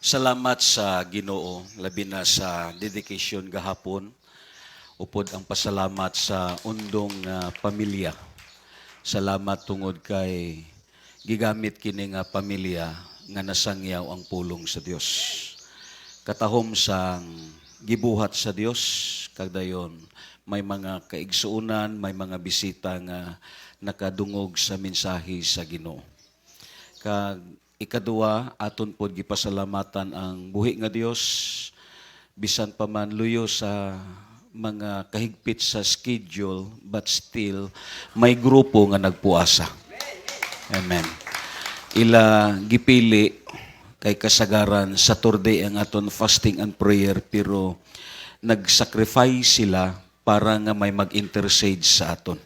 Salamat sa Ginoo labi na sa dedication gahapon upod ang pasalamat sa undong pamilya. Salamat tungod kay gigamit kini nga pamilya nga nasangyaw ang pulong sa Dios. Katahom sang gibuhat sa Dios kagdayon may mga kaigsuunan, may mga bisita nga nakadungog sa mensahe sa Ginoo. Kag ikaduha, aton pod gipasalamatan ang buhi nga Dios bisan pa man luyo sa mga kahigpit sa schedule but still may grupo nga nagpuasa. Amen. Ila gipili kay kasagaran Saturday ang aton fasting and prayer pero nag-sacrifice sila para nga may mag-intercede sa aton.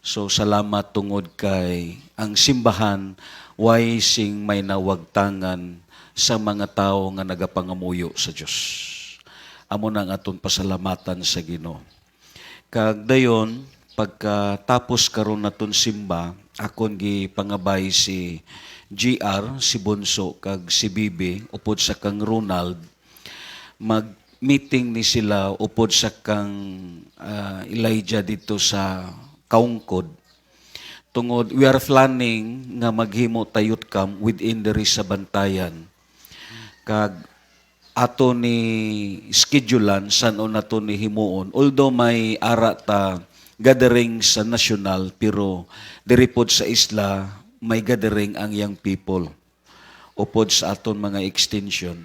So salamat tungod kay ang simbahan why sing may nawagtangan sa mga tao nga nagapangamuyo sa Dios. Amo nang aton pasalamatan sa Ginoo. Kag dayon pagkatapos karon naton simba, akon gipangabay si GR, si Bonso kag si Bibi upod sa kang Ronald mag-meeting ni sila upod sa kang Elijah dito sa Kaungkod. Tungod, we are planning nga maghimo tayot kam within the sa Bantayan. Kag ato ni schedulean san nato ni himuon. Although may ara ta gathering sa national pero diri pod sa isla may gathering ang young people upod sa aton mga extension.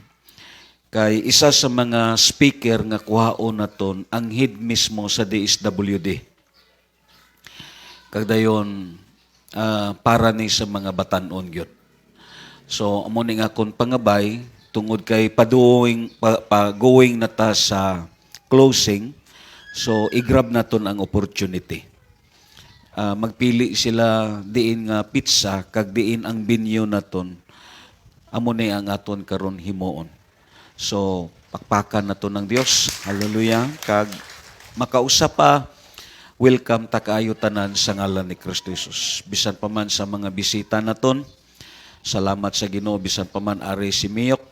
Kay isa sa mga speaker nga kuhaon naton ang head mismo sa DSWD. Kagdayon para ni sa mga batanon gyud. So amo ni nga kon pangabay tungod kay going na ta sa closing. So i-grab naton ang opportunity. Magpili sila diin nga pizza kag diin ang binyo naton. Amo ni ang aton karon himuon. So pakpakan naton ng Dios. Hallelujah. Kag makausap pa welcome ta kaayo tanan sa ngalan ni Kristo Jesus. Bisan pa man sa mga bisita naton, salamat sa Ginoo bisan pa man ari si Miox,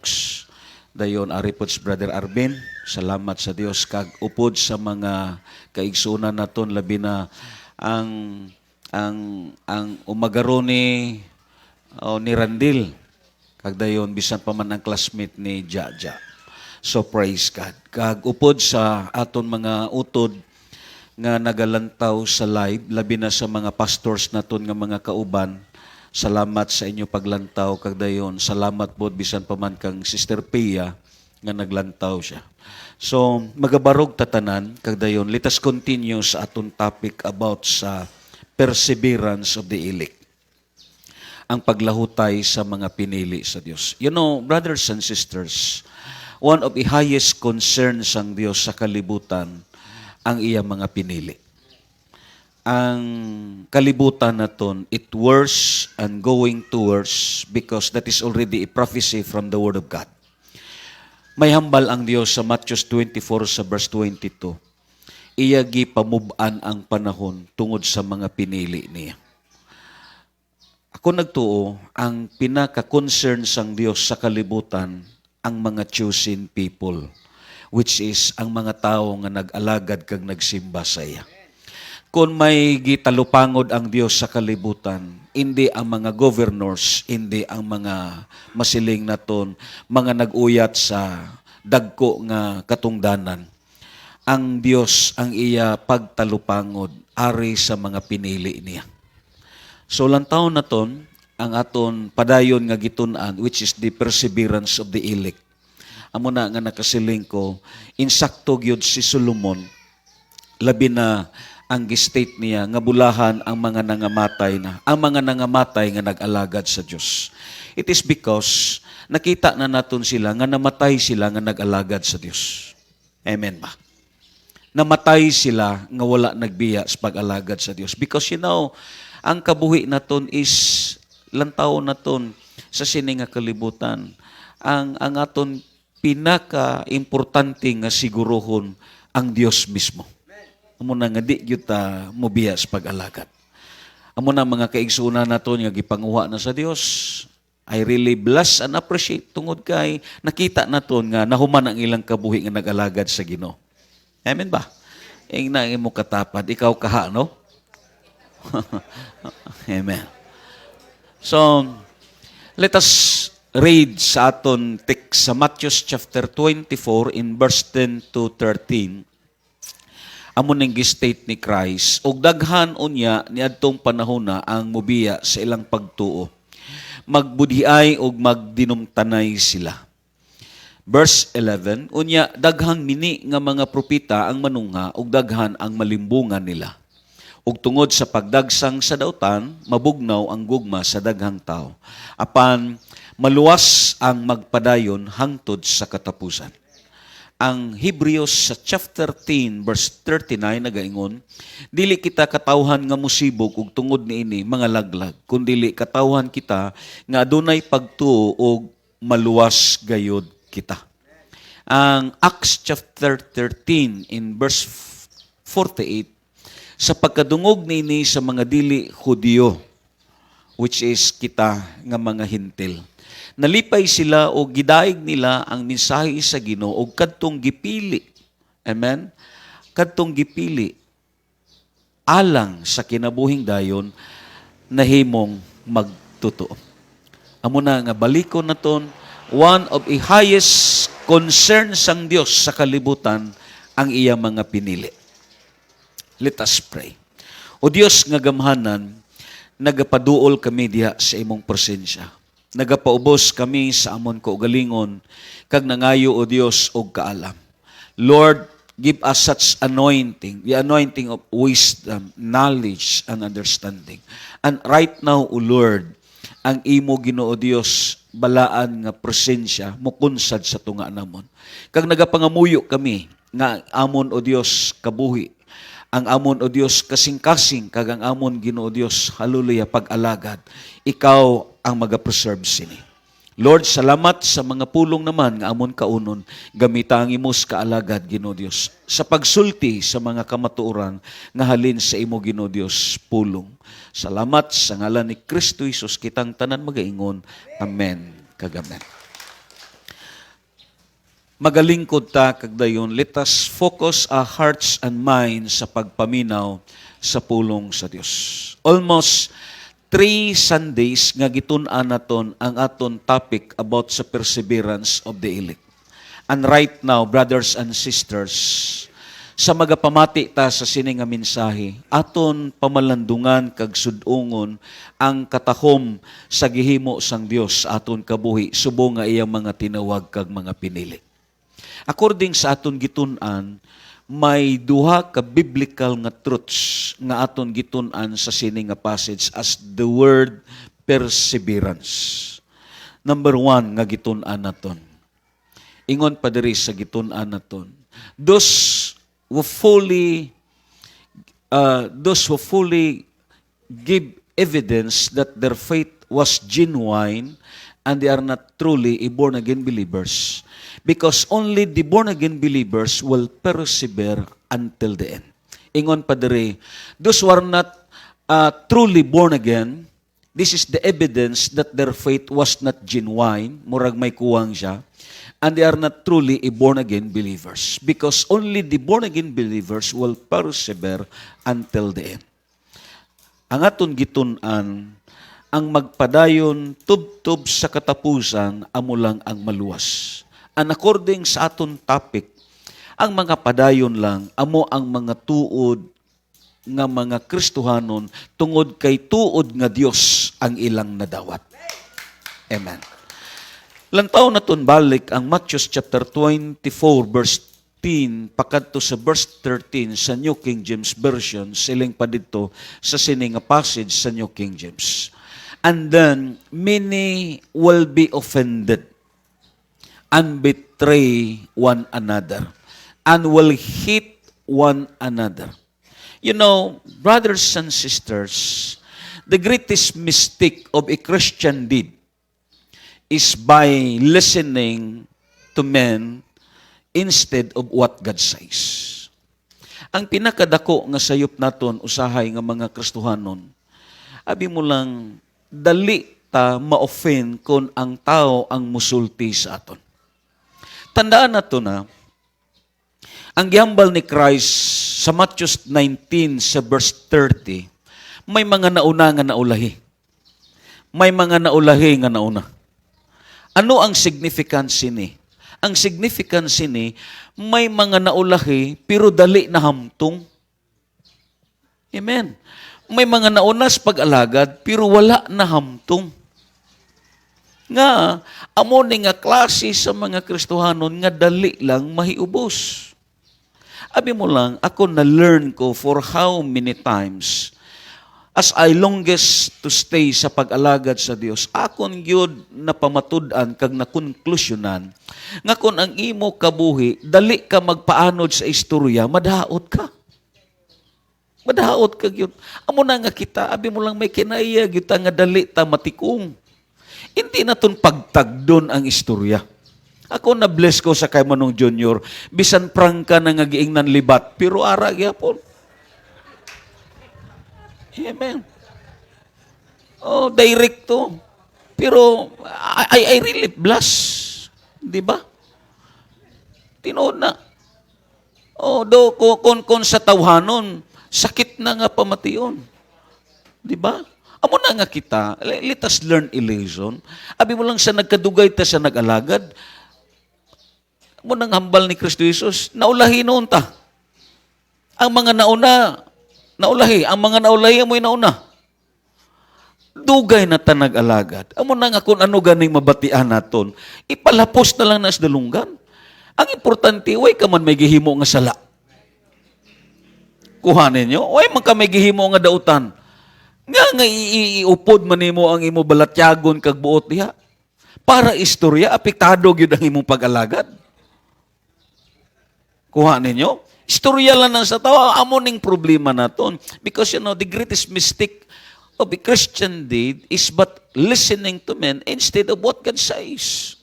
dayon ari pod si Brother Arvin, salamat sa Dios kag upod sa mga kaigsunan naton labi na ang umagaron ni Randil kag dayon bisan pa man ang classmate ni Jaja. So praise God. Kag upod sa aton mga utod nga nagalantaw sa live, labi na sa mga pastors naton nga mga kauban, salamat sa inyo paglantaw kag dayon. Salamat po bisan pa man kang Sister Pia nga naglantaw siya. So magabarog tatanan kag dayon. Let us continue sa aton topic about sa perseverance of the elect. Ang paglahutay sa mga pinili sa Dios. You know, brothers and sisters, one of the highest concerns sang Dios sa kalibutan ang iya mga pinili. Ang kalibutan naton, it worse and going towards because that is already a prophecy from the Word of God. May hambal ang Dios sa Matthew 24 sa verse 22. Iya gipamub-an ang panahon tungod sa mga pinili niya. Ako nagtuo, ang pinaka-concern sang Dios sa kalibutan ang mga chosen people, which is ang mga tao nga nag-alagad kag nagsimba sa iya. Kung may gitalupangod ang Dios sa kalibutan, hindi ang mga governors, hindi ang mga masiling naton, mga nag-uyat sa dagko nga katungdanan. Ang Dios ang iya pagtalupangod ari sa mga pinili niya. So lantaw naton ang aton padayon nga gitun-an, which is the perseverance of the elect. Amo na nga nakasiling ko, insakto gyud si Solomon, labi na ang state niya, nga bulahan ang mga nangamatay nga nag-alagad sa Dios. It is because nakita na naton sila, nga namatay sila nga nag-alagad sa Dios. Amen ba? Namatay sila nga wala nagbiya sa pag-alagad sa Dios. Because you know, ang kabuhi naton is lantaw naton sa sini nga kalibutan. Ang aton pinaka-importante nga sigurohon ang Dios mismo. Amo na nga di gyud ta mobiya sa pag-alagad. Amo na mga kaigsunan naton nga gipanguha na sa Dios. I really bless and appreciate tungod kay nakita naton nga nahuman ang ilang kabuhi nga nag-alagad sa Ginoo. Amen ba? Ing na imo katapad, ikaw kaha, no? Amen. So, let us read sa aton text sa Matthew chapter 24 in verse 10 to 13. Amo ning gi-state ni Christ, og daghan unya niadtong panahona ang mobiya sa ilang pagtuo. Magbudhiay og magdinumtanay sila. Verse 11, unya daghang mini nga mga propita ang manungha ug daghan ang malimbungan nila. Ug tungod sa pagdagsang sa dautan, mabugnaw ang gugma sa daghang tao. Apan maluwas ang magpadayon hangtod sa katapusan. Ang Hebrews sa chapter 10 verse 39 nagaingon, dili kita katawhan nga musibog ug tungod niini mga laglag, kundi katawhan kita nga adunay pagtuo ug maluwas gayud kita. Ang Acts chapter 13 in verse 48, sa pagkadungog niini sa mga dili Hudiyo, which is kita nga mga hintil. Nalipay sila o gidaig nila ang mensahe sa Ginoo o kadtong gipili. Amen? Kadtong gipili alang sa kinabuhing dayon nahimong magtotoo. Amo na nga balikon naton, one of the highest concern sang Dios sa kalibutan ang iya mga pinili. Let us pray. O Dios nga gamhanan, nagapaduol kami diha sa imong presensya. Nagapaubos kami sa amon kaugalingon, kag nangayo o Dios og kaalam. Lord, give us such anointing, the anointing of wisdom, knowledge, and understanding. And right now, O Lord, ang imo Ginoo Dios, balaan nga presensya, mukunsad sa tunga namon. Kag nagapangamuyo kami, nga amon o Dios kabuhi, ang amon o Dios kasing-kasing, kag ang amon Ginoo Dios, hallelujah, pag-alagad. Ikaw ang mag-preserve sini. Lord, salamat sa mga pulong naman nga amon kaunon, gamita ang imos kaalagad, Ginoo Dios, sa pagsulti sa mga kamatuoran nga halin sa imo, Ginoo Dios, pulong. Salamat sa ngalan ni Kristo Jesus kitang tanan magaingon. Amen. Kagamen. Magalingkod ta kagdayon, let us focus our hearts and minds sa pagpaminaw sa pulong sa Dios. Almost 3 Sundays nga gitun-an naton ang aton topic about sa perseverance of the elect. And right now, brothers and sisters, sa magapamati ta sa sini nga mensahe, aton pamalandungan kag sudungon ang katahom sa gihimo sang Dios aton kabuhi subong nga iyang mga tinawag kag mga pinili. According sa aton gitun-an, may duha ka biblical nga truths nga aton gitun-an sa sini nga passage as the word perseverance. Number 1 nga gitun-an naton. Ingon pa diri sa gitun-an naton. Those who fully give evidence that their faith was genuine and they are not truly a born-again believers. Because only the born-again believers will persevere until the end. Ingon pa diri, those who are not truly born again, this is the evidence that their faith was not genuine, murag may kuwang siya, and they are not truly a born-again believers. Because only the born-again believers will persevere until the end. Ang aton gitun-an, ang magpadayon tub-tub sa katapusan, amo lang ang maluwas. And according sa aton topic, ang mga padayon lang, amo ang mga tuod nga mga Kristohanon tungod kay tuod nga Dios ang ilang nadawat. Amen. Lantaw naton balik ang Matthew chapter 24 verse 10 pakadto sa verse 13 sa New King James Version, siling pa dito sa sini nga passage sa New King James. And then many will be offended and betray one another, and will hate one another. You know, brothers and sisters, the greatest mistake of a Christian did is by listening to men instead of what God says. Ang pinakadako nga sayop naton usahay nga mga Kristohanon, abi mo lang, dali ta ma-offend kung ang tao ang musulti sa aton. Tandaan nato na, ang gihambal ni Christ sa Matthew 19 sa verse 30, may mga nauna nga naulahi. May mga naulahi nga nauna. Ano ang significance ni? Ang significance ni, may mga naulahi pero dali na hamtong. Amen. May mga naunas pag-alagad pero wala na hamtong. Nga, amo ni nga klase sa mga Kristohanon nga dali lang mahiubos. Abi mo lang, ako na-learn ko for how many times as I longest to stay sa pag-alagad sa Dios, akon gyud na pamatud-an kag na konklusyonan nga kun ang imo kabuhi dali ka magpaanod sa istorya, madaot ka. Madaot ka gyud. Amo na nga kita, abi mo lang may kinaiya gyud nga dali ta matikong. Hindi naton pagtagdon ang istorya. Ako na-bless ko sa kay Manong Junior, bisan prangka na nga giingnan libat, pero ara gyapon. Amen. Oh, direct to. Pero I really bless. Di ba? Tinood na. Oh, do kon sa tawhanon, sakit na nga pamation. Di ba? Amo na nga kita, let us learn a lesson. Abi mo lang sa nagkadugay ta sa nag-alagad, amo nang hambal ni Kristo Jesus, naulahi noon ta. Ang mga nauna, naulahi. Ang mga naulahi, amo'y nauna. Dugay na ta nag-alagad. Amo na nga kung ano ganing mabatian naton, ipalapos na lang nas dalunggan. Ang importante, way ka man may gihimo nga sala. Kuhanin nyo, way man ka may gihimo nga dautan. Nga iupod man nimo ang imo balatyagon kag buot diha. Para istorya, apektado gyud ang imong pag-alagad. Kuha ninyo? Istorya lang na sa tawa, amo ning problema naton. Because the greatest mistake of a Christian did is but listening to men instead of what God says.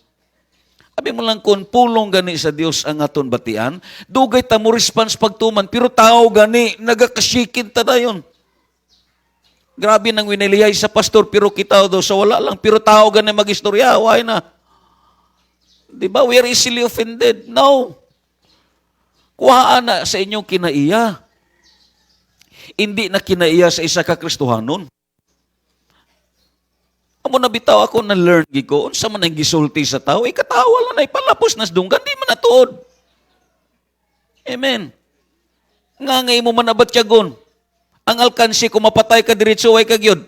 Abi mo lang kung pulong gani sa Dios ang aton batian, dugay ta mo response pagtuman, pero tao gani, nagakasikin ta dayon. Grabe nang winiliyay sa pastor, pero kita daw sa wala lang. Pero tao ganun mag-istorya, why na? Di ba? We are easily offended. No. Kuhaan na sa inyong kinaiya. Hindi na kinaiya sa isa ka Kristohanon. Amo na bitaw ako na learn ko, unsa man ang gisulti sa tao, ikatawa lang na ipalapos nas dunggan, di man natuod. Amen. Nga ngay mo man abat tiyagon. Ang alkansi, kung mapatay ka diretso, way kagyod.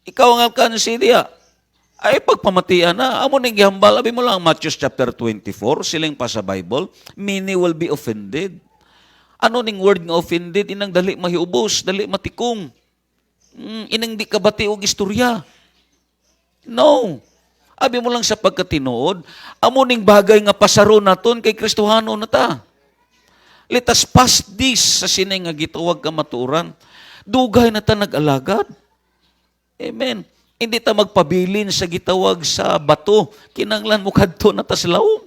Ikaw ang alkansi diya. Ay, pagpamatian na. Amo ning gihambal. Abi mo lang, Matthew chapter 24, siling pa sa Bible, many will be offended. Ano ning word nga offended? Inang dali mahiubos, dali matikong. Inang di kabati og istorya. No. Abi mo lang sa pagkatinuod, amo ning bagay nga pasaro naton kay Kristohano na ta. Let us pass this sa sinay nga gituwag ka maturan. Dugay na ta nag-alagad. Amen. Hindi ta magpabilin sa gitawag sa bato. Kinanglan mo kadto na ta sa laom.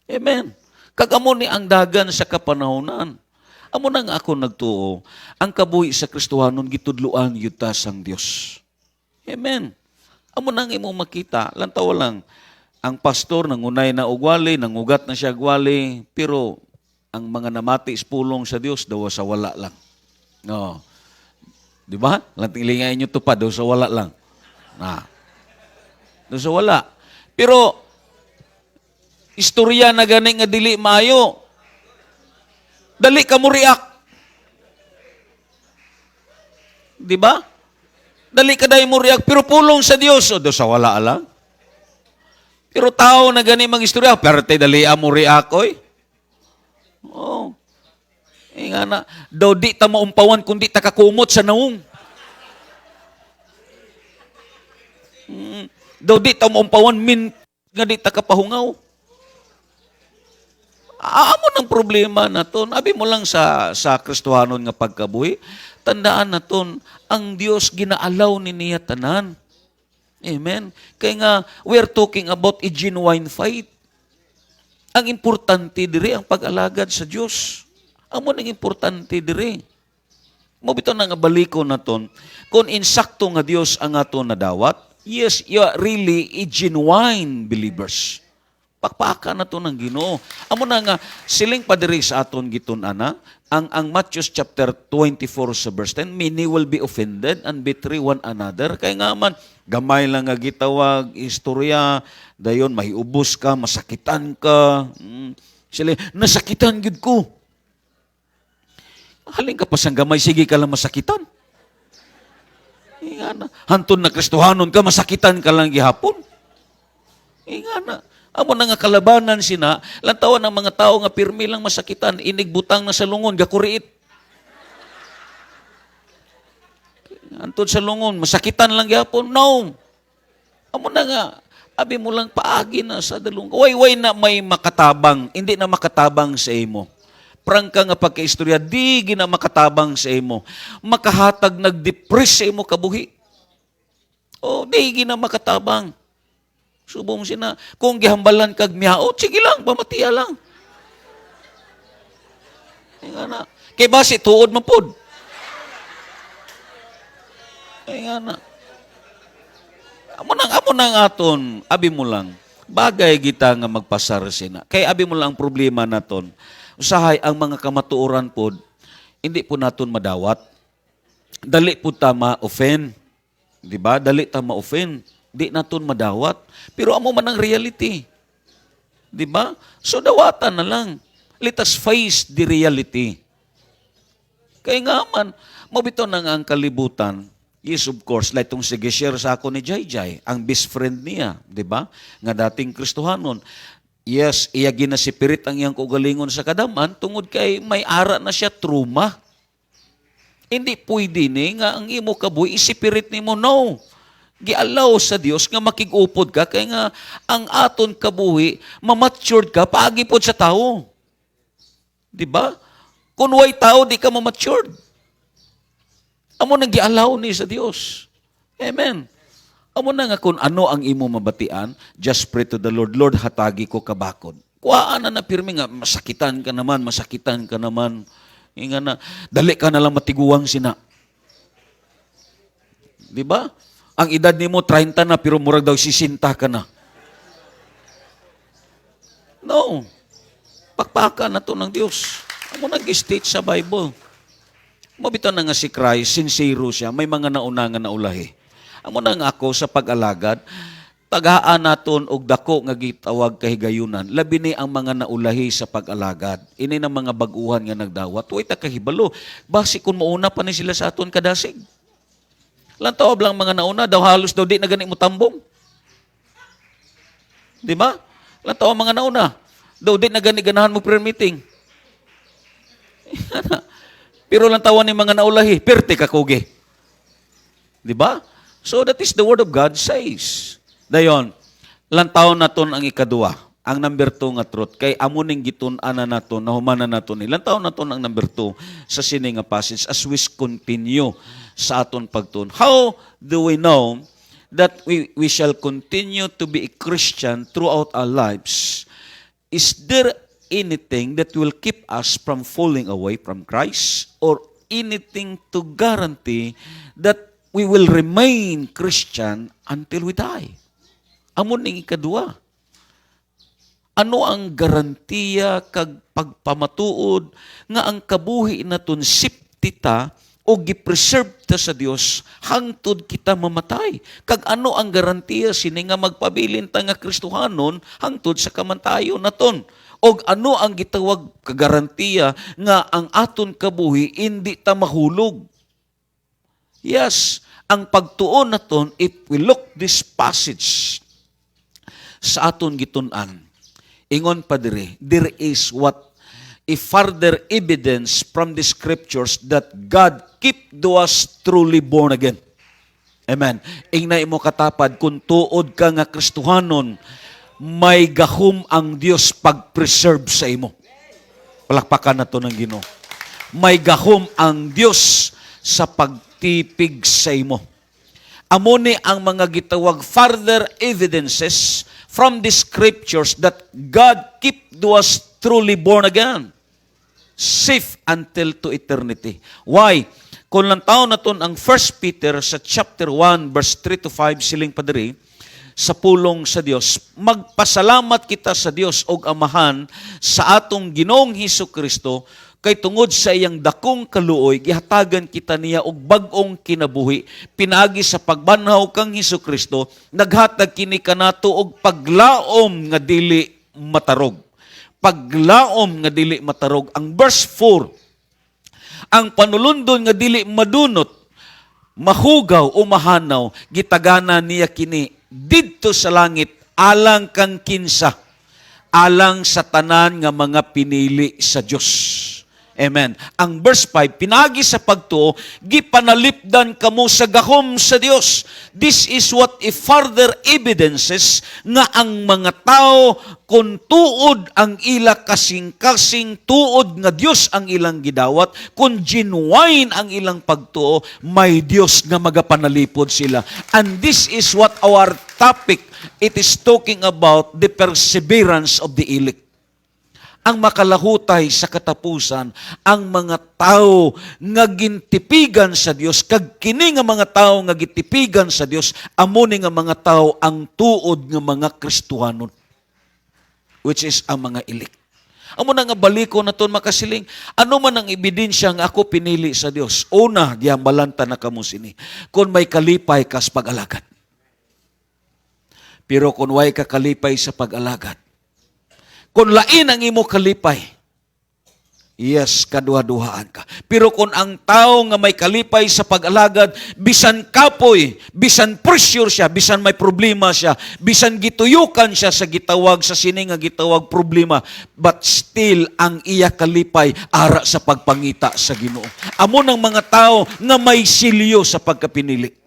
Amen. Kagamo ni ang dagan sa kapanahonan. Amo nang ako nagtuo, ang kabuhi sa Kristohanon gitudluan yuta sang Dios. Amen. Amo nang imo makita, lantaw lang, ang pastor nangunay na ugwali, nangugat na siya gwali, pero ang mga namati ispulong sa Dios daw sa wala lang. No. Di ba? Lanting-lingay nyo to pa, daw sa wala lang. Daw sa wala. Pero, istorya na gani nga dili maayo. Dali ka mo react. Di ba? Dali ka dahil mo react, pero pulong sa Dios. O, daw sa wala lang. Pero tao na gani mag-istorya, pero tayo dali mo react, oy. Oh. Nga na, daw di ta maumpawan kung di ta kakumot sa naong. Daw di ta maumpawan min nga di ta kapahungaw. Amo ng problema naton. Abi mo lang sa Kristohanon nga pagkabuhi, tandaan naton ang Dios ginaalaw ni niya tanan. Amen. Kaya nga we are talking about a genuine fight. Ang importante diri ang pag-alagad sa Dios. Amo nang importante diri. Mobito na nga baliko naton, kung insakto nga Dios ang aton nadawat, yes, you are really a genuine believers. Pakpaka na to ng Ginoo. Amo na nga, siling padiri sa aton gitun-ana, ang Matthew chapter 24 sa verse 10, many will be offended and betray one another. Kaya nga man, gamay lang nga gitawag, istorya, dayon mahiubos ka, masakitan ka. Sila, nasakitan gid ko. Halin ka pa sang gamay, sige ka lang masakitan. Hantun na Kristohanon ka, masakitan ka lang gihapon. Ingana. Amo na nga kalabanan sina, lantawan ng mga tao nga pirmi lang masakitan, inigbutang na sa lungon, gakuriit. Antod sa lungon, masakitan lang gihapon. No. Amo na nga, abi mo lang paagi na sa dalung. Way na may makatabang, hindi na makatabang sa imo. Prangka nga pagkaistorya, di gina makatabang sa imo. Makahatag nagdepress sa imo kabuhi. O, di gina makatabang. Subong sina, kung gihambalan kag miao, sige lang, pamatiya lang. Na. Kay basi, tuod mo pod. Na. Amo nang aton, abi mo lang, bagay kita nga magpasar sina. Kay abi mo lang ang problema naton, usahay ang mga kamatuoran pod, hindi po naton madawat. Dali po ta ma-offend. Diba? Dali ta ma-offend. Di naton madawat. Pero amo man ang reality. Di ba? So dawatan na lang. Let us face the reality. Kaya nga man, mabito na nga ang kalibutan. Yes, of course, like itong sige share sa ako ni Jai, ang best friend niya, di ba? Nga dating Kristohanon. Yes, iya ginasipirit ang iyang kugalingon sa kadaman, tungod kay may ara na siya trauma. Hindi pwede ni nga ang imo kabuhi, isipirit ni mo, no. Gialaw sa Dios nga makigupod ka kay nga ang aton kabuhi mamatured ka paagi pod sa tao. Di ba? Kung way tao di ka mamatured. Amo nang gialaw ni sa Dios. Amen. Amo na nga kung ano ang imo mabatian, just pray to the Lord, Lord hatagi ko kabakod. Kuhaan na pirmi nga masakitan ka naman. Inga na dali ka na lang matiguang sina. Di ba? Ang edad nimo 30 na pero murag daw 60 ka na. No. Pakpaka na to ng Dios. Amo nag-state sa Bible. Mabito na nga si Christ, sincere siya, may mga naunangan na ulahi. Amo na nga ako sa pag-alagad, tagaan naton og dako nga gitawag kahigayunan. Labi ni ang mga naulahi sa pag-alagad. Ini na mga baguhan nga nagdawat. Way ta kahibalo. Basi kung mauna pa ni sila sa aton kadasig. Lantaw lang mga nauna, daw halos daw di na gani mo tambong. Di ba? Lantaw mga nauna, daw di na gani ganahan mo prayer meeting. Pero lantawan ni mga naulahi, perte kakugi. Di ba? So that is the word of God says. Dayon, lantaw naton ang ikadua. Ang number 2 nga truth, kay amuning gitun-ana naton, nahumanan naton. Lantaw naton ang number 2 sa sini nga passage as we continue sa aton pagtun. How do we know that we shall continue to be a Christian throughout our lives? Is there anything that will keep us from falling away from Christ or anything to guarantee that we will remain Christian until we die? Amon ning ikadua. Ano ang garantiya kag pagpamatuod nga ang kabuhi naton safety ta o gipreserve ta sa Dios hangtod kita mamatay. Kag ano ang garantiya sini nga magpabilin ta nga Kristohanon hangtod sa kamantayo naton. Og ano ang gitawag kagarantiya nga ang aton kabuhi hindi ta mahulog. Yes, ang pagtuon naton if we look this passage sa aton gitun-an. Ingon pa dire, there is what a further evidence from the scriptures that God keep us truly born again. Amen. Ingna imo katapad, kung tuod ka nga Kristohanon, may gahom ang Dios pag-preserve sa imo. Palakpakan na to ng Ginoo. May gahom ang Dios sa pagtipig sa imo. Amo ni ang mga gitawag further evidences from the scriptures that God keep us truly born again, safe until to eternity. Why? Kung lang taon naton ang 1 Peter sa chapter 1 verse 3 to 5 siling padiri, sa pulong sa Dios, magpasalamat kita sa Dios og Amahan sa atong Ginoong Hesukristo kay tungod sa iyang dakong kaluoy gihatagan kita niya og bag-ong kinabuhi pinaagi sa pagbanhaw kang Hesukristo naghatag kini kanato og paglaom nga dili matarog. Paglaom nga dili matarog. Ang verse 4, ang panulundon nga dili madunot, mahugaw o mahanaw, gitagana niya kini didto sa langit alang kang kinsa, alang sa tanan nga mga pinili sa Dios. Amen. Ang verse 5, pinagi sa pagtuo, gipanalipdan kamo sa gahom sa Dios. This is what if further evidences nga ang mga tao kung tuod ang ila kasing-kasing, tuod nga Dios ang ilang gidawat, kung genuine ang ilang pagtuo, may Dios nga magapanalipod sila. And this is what our topic, it is talking about the perseverance of the elect. Ang makalahutay sa katapusan, ang mga tao nga gintipigan sa Dios, kag kini nga mga tao nga gitipigan sa Dios, amo ni nga mga tao ang tuod nga mga Kristiyanon, which is ang mga elect. Amo na nga baliko na ton makasiling, ano man ang ebidensya nga ako pinili sa Dios? Una, gihambalanta na kamo sini, kung may kalipay kas pag-alagad. Pero kung way ka kalipay sa pag-alagad, kung lain ang imo kalipay, yes, kaduha-duhaan ka. Pero kung ang tao nga may kalipay sa pag-alagad, bisan kapoy, bisan pressure siya, bisan may problema siya, bisan gituyukan siya sa gitawag, sa sining nga gitawag problema, but still ang iya kalipay ara sa pagpangita sa Ginoo. Amo ng mga tao nga may silyo sa pagkapinili.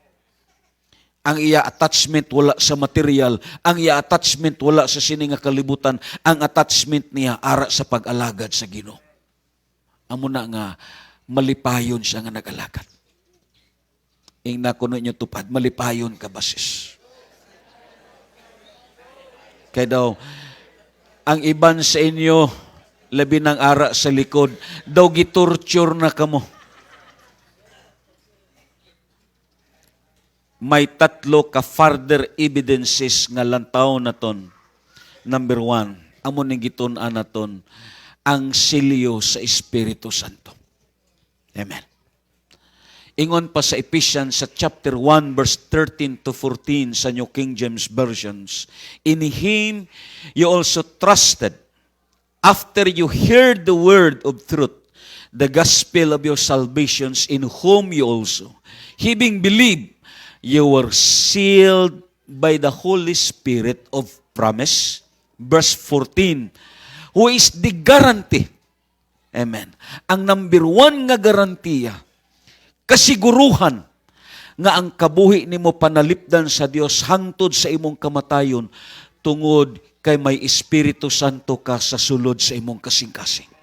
Ang iya attachment wala sa material, ang iya attachment wala sa sining nga kalibutan, ang attachment niya ara sa pag-alagad sa Ginoo. Amo na nga malipayon siya nga nag-alagad. Ing nakuno niyo tupad, malipayon ka basis. Kaya daw, ang iban sa inyo, labi ng ara sa likod, daw gitorture na kamo. May tatlo ka further evidences nga lantaw naton. Number 1, amo ning gitun-an naton ang silyo sa Espiritu Santo. Amen. Ingon pa sa Ephesians sa chapter 1 verse 13 to 14 sa New King James versions, in Him you also trusted after you heard the word of truth, the gospel of your salvations, in whom you also, having believed, you were sealed by the Holy Spirit of promise. Verse 14, who is the guarantee. Amen. Ang number 1 nga garantiya, kasiguruhan nga ang kabuhi nimo panalipdan sa Dios hangtod sa imong kamatayon tungod kay may Espiritu Santo ka sa sulod sa imong kasing-kasing.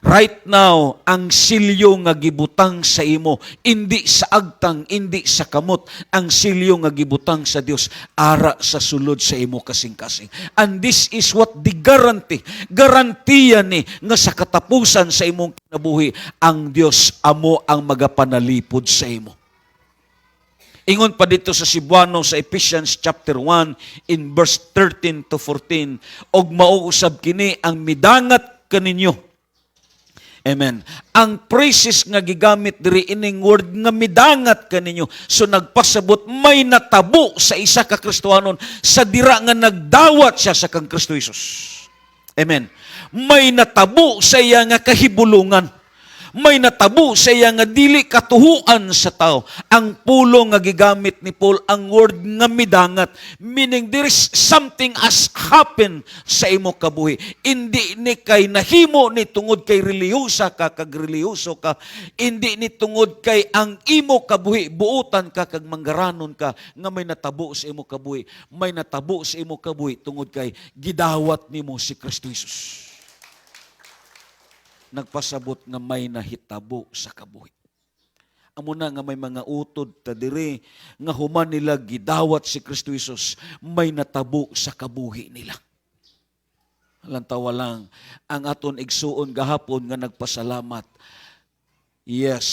Right now, ang silyo nga gibutang sa imo, hindi sa agtang, hindi sa kamot, ang silyo nga gibutang sa Dios ara sa sulod sa imo kasing-kasing. And this is what the guarantee. Garantiya ni nga sa katapusan sa imong kinabuhi, ang Dios amo ang magapanalipod sa imo. Ingon pa dito sa Cebuano sa Ephesians chapter 1 in verse 13 to 14, og mauusab kini ang midangat kaninyo. Amen. Ang praises nga gigamit diri ining word nga midangat kaninyo. So nagpasabot may natabo sa isa ka Kristohanon sa dira nga nagdawat siya sa kang Kristo Jesus. Amen. May natabo sa iya nga kahibulungan. May natabo sa iya nga dili katuhuan sa tao. Ang pulo nga gigamit ni Paul, ang word nga midangat, meaning there is something has happened sa imo kabuhi. Hindi ni kay nahimo ni tungod kay reliyosa ka, kag reliyoso ka. Hindi ni tungod kay ang imo kabuhi, buutan ka, kag manggaranon ka, nga may natabo sa imo kabuhi. May natabo sa imo kabuhi tungod kay gidawat nimo si Kristo Jesus. Nagpasabot nga may nahitabo sa kabuhi. Amo na nga may mga utod ta diri nga human nila gidawat si Kristo Jesus, may natabo sa kabuhi nila. Lantawa lang ang aton igsuon gahapon nga nagpasalamat. Yes,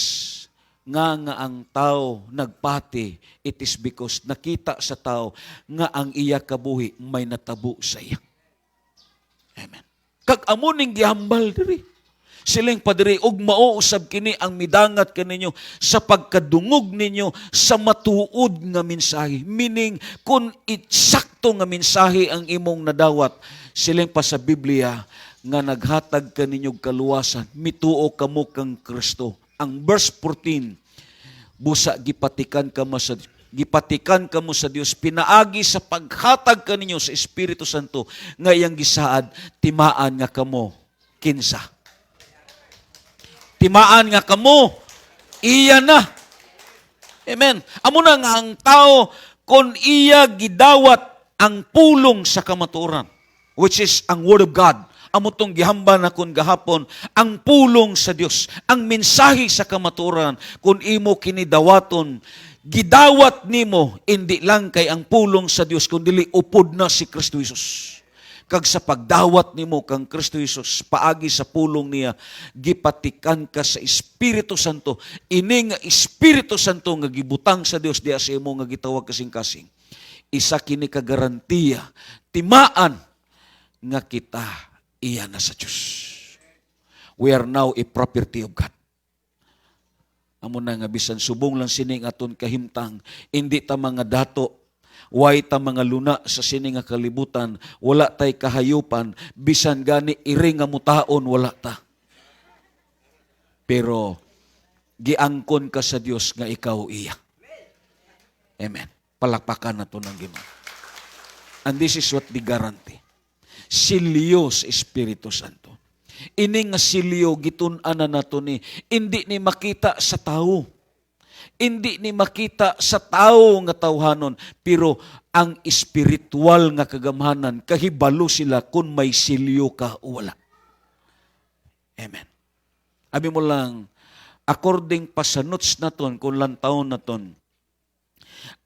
nga ang tao nagpati, it is because nakita sa tao nga ang iya kabuhi may natabo sa iya. Amen. Kag amo ning gihambal diri. Siling padiri og mauusab kini ang midangat kaninyo sa pagkadungog ninyo sa matuod nga mensahe. Meaning kung eksakto nga mensahe ang imong nadawat, siling pa sa Biblia nga naghatag kaninyong kaluwasan, mituo kamo kang Kristo. Ang verse 14, busa gipatikan kamo sa Dios, pinaagi sa paghatag kaninyo sa Espiritu Santo nga iyang gisaad, timaan nga kamo kinsa. Timaan nga kamo, iya na. Amen. Amo na nga ang tao kung iya gidawat ang pulong sa kamatuoran, which is ang Word of God. Amo tong gihamba na kun gahapon, ang pulong sa Dios, ang mensahe sa kamatuoran, kung imo kinidawaton, gidawat nimo, hindi lang kay ang pulong sa Dios, kundi upod na si Kristo Jesus. Kag sa pagdawat nimo kang Kristo Jesus, paagi sa pulong niya, gipatikan ka sa Espiritu Santo. Ini nga Espiritu Santo nga gibutang sa Dios diya sa imo nga gitawag kasing-kasing. Isa kini ka garantiya, timaan nga kita iya na sa Diyos. We are now a property of God. Amo na nga bisan subong lang sining aton kahimtang, hindi ta mga dato, way ta mga luna sa sini nga kalibutan, wala tay kahayupan, bisan gani iri nga mutaon, wala ta. Pero giangkon ka sa Dios nga ikaw iya. Amen. Palakpakan na to ng Ginoo. And this is what the guarantee. Silyo sa Espiritu Santo. Ini nga silyo gitun-an na nato ni, hindi ni makita sa tao. Hindi ni makita sa tao nga tawhanon, pero ang espiritual nga kagamhanan, kahibalo sila kung may silyo ka o wala. Amen. Abi mo lang, according pa sa notes naton, kung lantawon naton,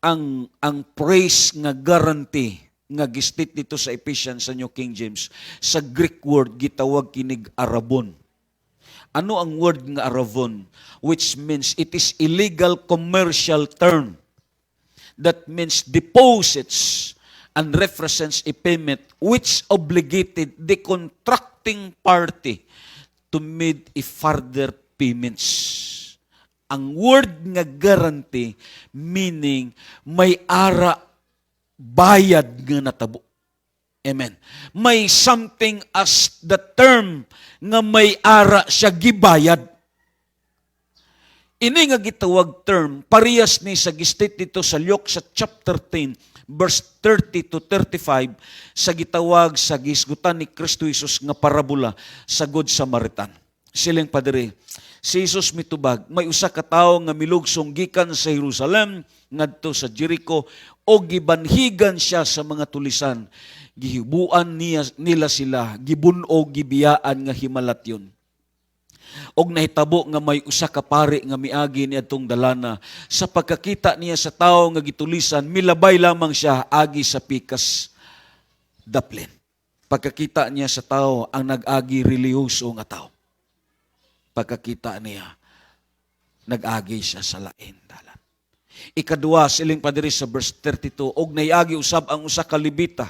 ang praise nga guarantee, nga gistit dito sa Ephesians sa New King James, sa Greek word, gitawag kinig arabon. Ano ang word nga aravon? Which means it is illegal commercial term. That means deposits and represents a payment which obligated the contracting party to make a further payments. Ang word nga guarantee, meaning may ara bayad nga natabo. Amen. May something as the term nga may ara siya gibayad. Ini nga gitawag term, parehas ni sa gistit dito sa Luke sa chapter 10, verse 30 to 35, sa gitawag sa gisgutan ni Kristo Jesus nga parabola sa Good Samaritan. Siling padiri, si Jesus mitubag, may usa ka tawo nga milugsong gikan sa Jerusalem ngadto sa Jericho, o gibanhigan siya sa mga tulisan. Gihibuan nila sila, gibunog gibiyaan nga himalatyon. Og nahitabo nga may usa ka pari nga miagi niadtong dalana, sa pagkakita niya sa tawo nga gitulisan, milabay lamang siya agi sa pikas daplin. Pagkakita niya sa tawo, ang nag-agi reliyoso nga tawo. Pagkakita niya, nag-agi siya sa lain dalan. Ikadua, siling padiri sa verse 32, og naiagi usab ang usa ka Levita.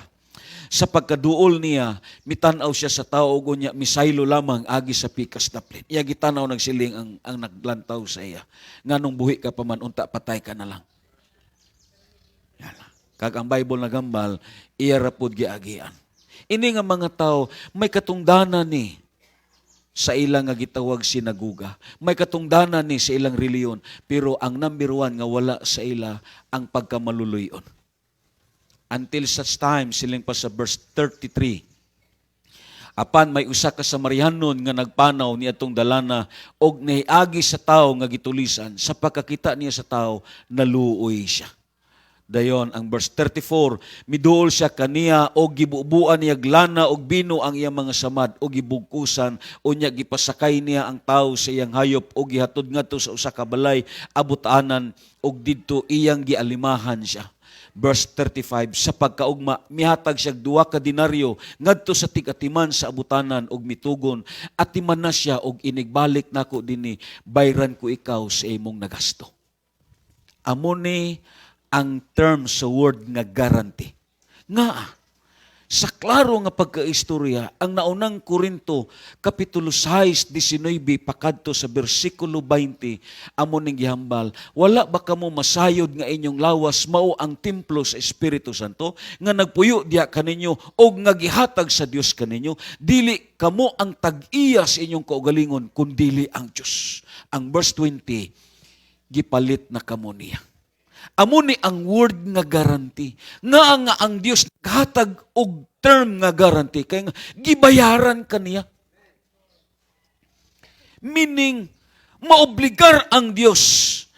Sa pagkaduol niya, mitanaw siya sa tao o niya, misaylo lamang agi sa pikas daplin. Iya gitanaw nagsiling ang naglantaw sa iya. Nganong buhi ka pa man, unta patay ka na lang. Yan lang. Kag ang Bible nagambal, iya rapod giagian. Ini nga mga tao, may katungdanan ni sa ilang nga gitawag sinaguga. May katungdanan ni sa ilang reliyon, pero ang number one nga wala sa ila ang pagkamaluluyon. Until such time, siling pa sa verse 33, apan may usa ka Samarianon nga nagpanaw ni atong dalana og nahiagi sa tao nga gitulisan, sa pagkakita niya sa tao, naluoy siya. Dayon ang verse 34, miduol siya kaniya og gibubuan niya glana og bino ang iyang mga samad og gibugkusan, unya gipasakay niya ang tao sa iyang hayop og gihatod ngadto sa usa ka balay abutanan og didto iyang gialimahan siya. Verse 35, sa pagkaugma, mihatag siya 2 ka denaryo ngadto sa tig-atiman sa abutanan og mitugon, atiman na siya og inigbalik nako dinhi, bayran ko ikaw sa imong nagasto. Amo ni ang term sa word nga guarantee. Nga, sa klaro nga pagkaistorya, ang naunang Korinto, Kapitulo 6, 19, pakadto sa versikulo 20, amo ning gihambal, wala ba kamo masayod nga inyong lawas mao ang templo sa Espiritu Santo, nga nagpuyo diha kaninyo, o nga gihatag sa Dios kaninyo, dili kamo ang tag-iya sa inyong kaugalingon, kundili ang Dios. Ang verse 20, gipalit na kamo niya. Amo ni ang word nga guarantee. Nga ang Dios naghatag og term nga guarantee kay nga gibayaran kaniya. Meaning maobligar ang Dios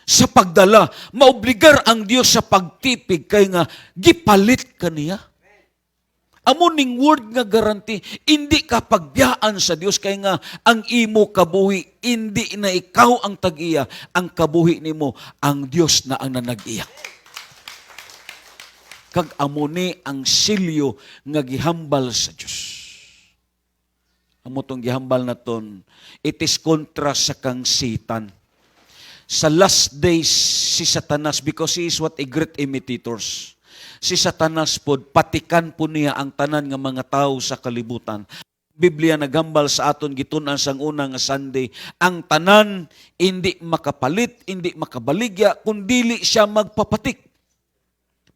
sa pagdala, maobligar ang Dios sa pagtipig kay nga gipalit kaniya. Amo ning word nga guarantee, hindi ka pagbiyaan sa Dios kay nga ang imo kabuhi, hindi na ikaw ang tag-iya, ang kabuhi nimo ang Dios na ang nanag-iya. Kag amo ni ang silyo nga gihambal sa Dios. Amo tong gihambal naton, it is kontra sa kang Satan. Sa last days si Satanas, because he is what a great imitators. Si Satanas pod, patikan po niya ang tanan nga mga tao sa kalibutan. Biblia nagambal sa aton gitunan sang una nga Sunday, ang tanan hindi makapalit, hindi makabaligya, kundili siya magpapatik.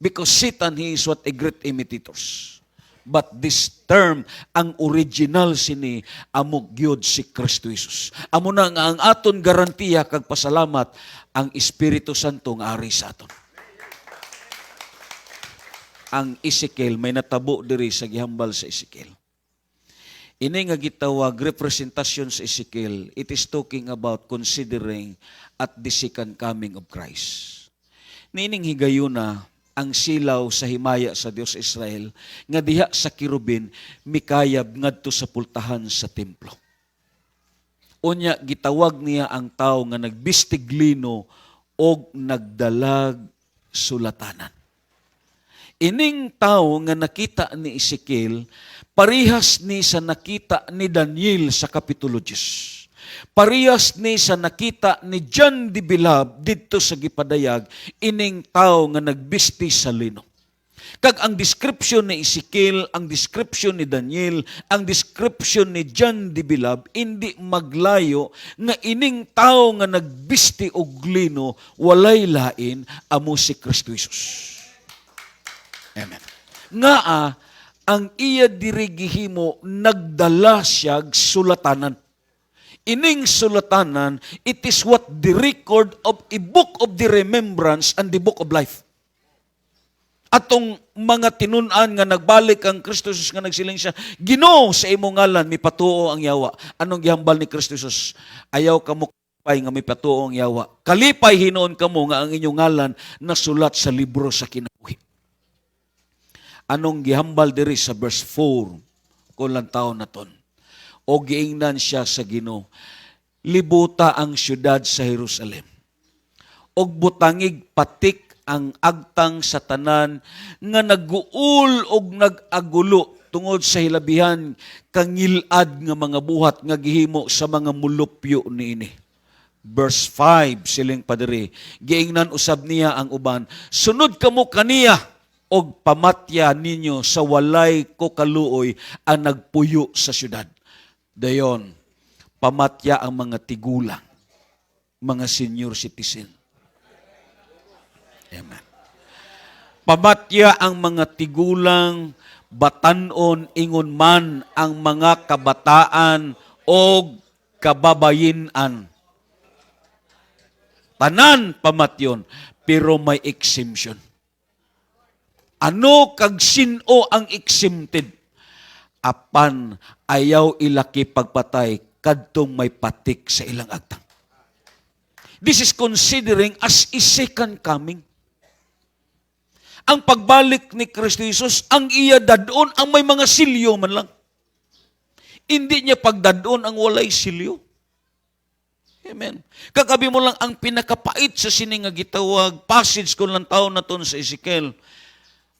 Because Satan, he is what a great imitators. But this term, ang original sini, amog gyud si Kristo Jesus. Amo na nga ang aton garantiya kag pasalamat, ang Espiritu Santo nga ari sa aton. Ang Ezekiel, may natabo diri sa gihambal sa Ezekiel. Ini nga gitawag representasyon sa Ezekiel, it is talking about considering at the second coming of Christ. Nining higayuna ang silaw sa himaya sa Dios Israel nga diha sa kirubin mikayab ngadto sa pultahan sa templo. Unya gitawag niya ang tao nga nagbistig lino og nagdalag sulatanan. Ining tao nga nakita ni Ezekiel, parihas ni sa nakita ni Daniel sa Kapitulo 10. Parihas ni sa nakita ni John the Beloved dito sa gipadayag, ining tao nga nagbisti sa lino. Kag ang description ni Ezekiel, ang description ni Daniel, ang description ni John the Beloved, hindi maglayo nga ining tao nga nagbisti og lino, walay lain amo si Kristo Jesus. Amen. Nga ang iya diri gihimo nagdala siya sulatanan. Ining sulatanan, it is what the record of a book of the remembrance and the book of life. Atong mga tinun-an nga nagbalik ang Kristo Jesus nga nagsiling siya, Ginoo sa imong ngalan mipatuo ang yawa. Anong gihambal ni Kristo Jesus? Ayaw kamo kalipay nga mipatuo ang yawa. Kalipay hinuon kamo nga ang inyong ngalan nasulat sa libro sa kinabuhi. Anong gihambal diri sa verse 4 kung lang taon na ton. O giingnan siya sa Ginoo, libuta ang syudad sa Jerusalem. Og butangig patik ang agtang sa tanan nga naguul og nagagulo tungod sa hilabihan kangilad nga mga buhat nga gihimo sa mga mulupyo niini. Verse 5 siling padiri, giingnan usab niya ang uban, sunod kamo kaniya og pamatya ninyo sa walay ko kaluoy ang nagpuyo sa syudad. Dayon, pamatya ang mga tigulang, mga senior citizen. Amen. Pamatya ang mga tigulang, batanon, ingon man ang mga kabataan o kababayinan. Tanan pamatyon, pero may exemption. Ano kag sino ang exempted? Apan ayaw ilaki pagpatay kadtong may patik sa ilang agtang. This is considering as a second coming. Ang pagbalik ni Kristo Jesus, ang iya dadon ang may mga silyo man lang. Hindi niya pagdadon ang walay silyo. Amen. Kagabi mo lang ang pinakapait sa sining nga gitawag passage kung lang taon na ton sa Ezekiel.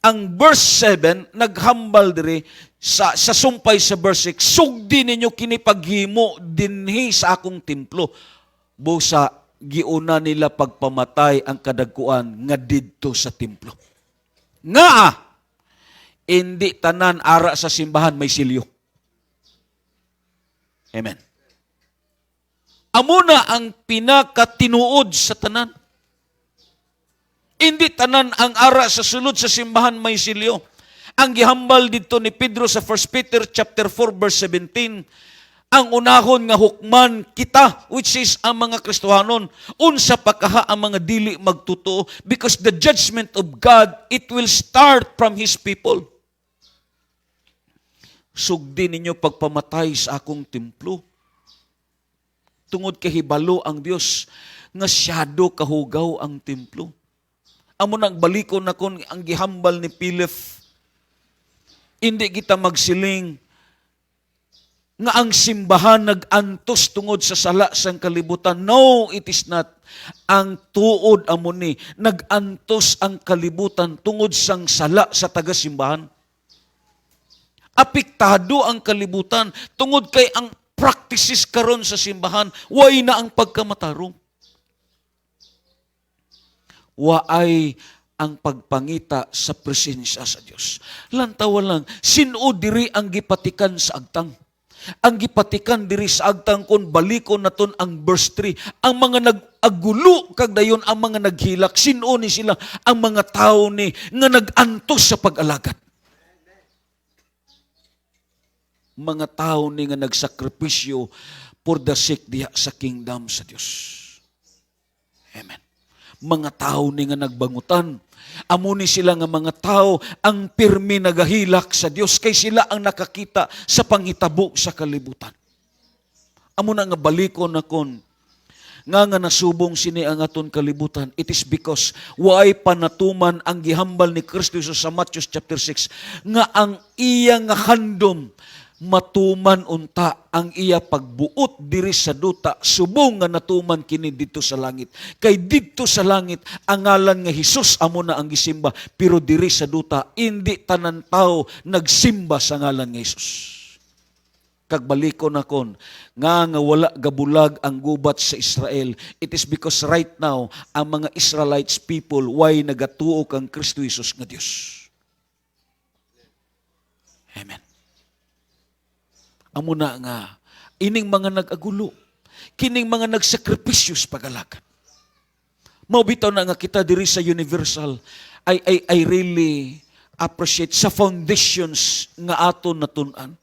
ang verse 7 naghambal diri sa sumpay sa verse 6, sugdi ninyo kini paghimo dinhi sa akong templo. Busa giuna nila pagpamatay ang kadagkuan nga didto sa templo. Nga hindi tanan ara sa simbahan may silyo. Amen. Amo na ang pinakatinuod sa tanan. Hindi tanan ang ara sa sulod sa simbahan may silyo. Ang gihambal dito ni Pedro sa 1 Peter chapter 4 verse 17, ang unahon nga hukman kita, which is ang mga Kristohanon, unsa pa kaha ang mga dili magtotoo, because the judgment of God, it will start from His people. Sugdi ninyo pagpamatay sa akong templo. Tungod kay hibalo ang Dios nga siyado kahugaw ang templo. Amo nang balikon na kon ang gihambal ni Philip. Hindi kita magsiling nga ang simbahan nag-antos tungod sa sala sang kalibutan. No, it is not. Ang tuod amo ni nag-antos ang kalibutan tungod sang sala sa taga-simbahan. Apektado ang kalibutan tungod kay ang practices karon sa simbahan, way na ang pagkamatarong. Waay ang pagpangita sa presensya sa Dios. Lantawa lang, sino diri ang gipatikan sa agtang? Ang gipatikan diri sa agtang kon balikon naton ang verse 3. Ang mga nag-agulo kag dayon ang mga naghilak, sino ni sila? Ang mga tao ni nga nag-antos sa pag-alagad. Mga tao ni nga nagsakripisyo for the sake diha sa kingdom sa Dios. Amen. Mga tao ni nga nagbangutan. Amo ni sila nga mga tao ang pirmi nagahilak sa Dios kay sila ang nakakita sa panghitabo sa kalibutan. Amo na nga balikon na kon nga nasubong sini ang aton kalibutan. It is because waay panatuman ang gihambal ni Kristo sa Matthew chapter 6 nga ang iya nga handom matuman unta ang iya pagbuot diri sa duta, subong nga natuman kini dito sa langit. Kay dito sa langit, ang ngalan nga Hesus amo na ang gisimba, pero diri sa duta, hindi tanan tao nagsimba sa ngalan nga Hesus. Kagbalikon akon, nga wala gabulag ang gubat sa Israel, it is because right now, ang mga Israelites people, why nagatuo kang Kristo Hesus nga Dios. Amen. Amo na nga, ining mga nag-agulo, kining mga nagsakripisyos pagalagad. Maubitaw na nga kita diri sa Universal, I really appreciate sa foundations nga aton natun-an.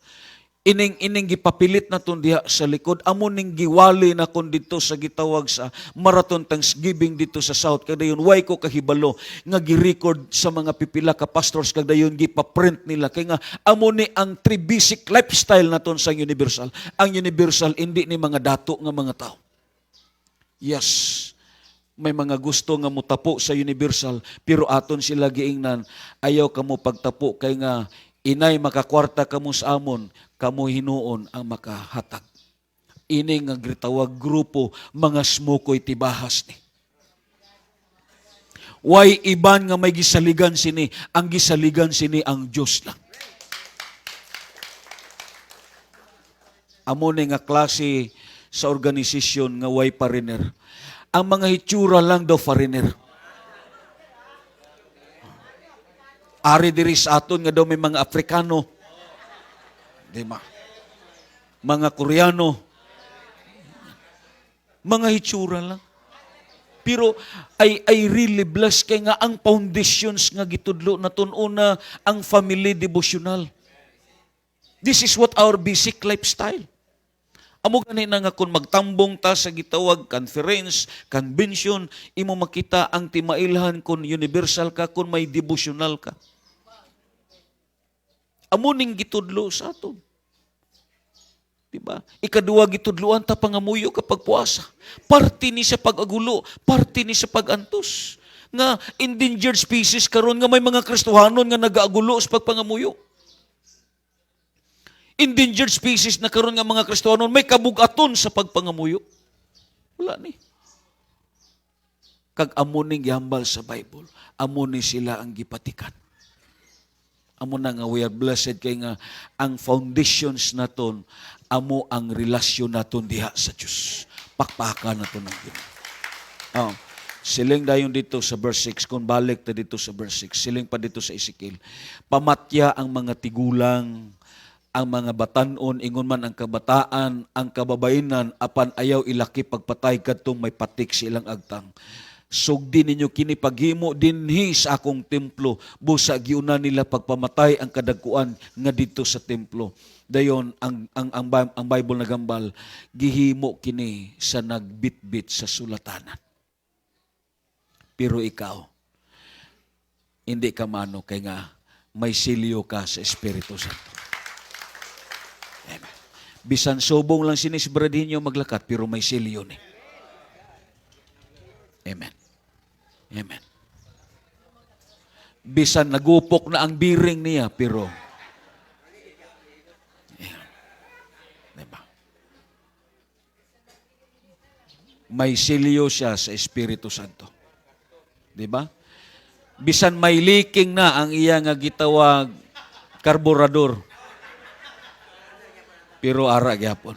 Ining gipapilit naton diha sa likod, amo ning giwali na kon dito sa gitawag sa Marathon Thanksgiving dito sa South. Kadayon way ko kahibalo nga gi-record sa mga pipila ka pastors kadayon gipa-print nila kay nga amo ni ang three basic lifestyle naton sa Universal. Ang Universal hindi ni mga dato nga mga tao. Yes, may mga gusto nga mutapo sa Universal pero aton sila giingnan ayaw kamo pagtapo kay nga inay makakwarta kamo sa amon, kamo hinuon ang makahatag. Ini nga gitawag grupo mga smokoy tibahas ni. Way iban nga may gisaligan sini, ang gisaligan sini ang Dios lang. Amo ni nga klase sa organisasyon nga way foreigner. Ang mga hitsura lang daw foreigner. Ari diri sa aton nga daw may mga Afrikano. Di ba? Mga Koreano. Mga hitsura lang. Pero I really blessed kay nga ang foundations nga gitudlo naton una ang family devotional. This is what our basic lifestyle. Amo gani na nga kung magtambong ta sa gitawag conference, convention, imo makita ang timailhan kung universal ka, kung may devotional ka. Amo ning gitudlo sa aton. Diba? Ikaduwa gitudloan ta pangamuyo kapag puasa. Parte ni sa pag-agulo, parte ni sa pag-antos. Nga endangered species karon nga may mga Kristohanon nga nag-aagulo sa pagpangamuyo. Endangered species na karon nga mga Kristohanon may kabugaton sa pagpangamuyo. Wala ni. Kag amo ning gihambal sa Bible, amo ni sila ang gipatikan. Amo na nga we are blessed kay nga ang foundations naton amo ang relasyon naton diha sa Dios. Pakpakan naton ang Ginoo. Oh. Siling dayon dito sa verse 6, kung balik ta dito sa verse 6, siling pa dito sa Ezekiel, pamatya ang mga tigulang, ang mga batanon, ingon man ang kabataan, ang kababainan, apan ayaw ilaki pagpatay kadtong may patik sa ilang agtang. Sugdi ninyo kini paghimo dinhi sa akong templo, busa giuna nila pagpamatay ang kadagkuan nga dito sa templo. Dayon ang Bible nagambal, gihimo kini sa nagbitbit sa sulatanan. Pero ikaw, hindi ka mano kay nga may silyo ka sa Espiritu Santo. Amen. Bisan subong lang sinisbradin niyo maglakat, pero may silyo ni. Amen. Amen. Bisan nagupok na ang biring niya, pero diba? May silyo siya sa Espiritu Santo. Diba? Bisan may leaking na ang iya nga gitawag karburador. Pero ara gyapon.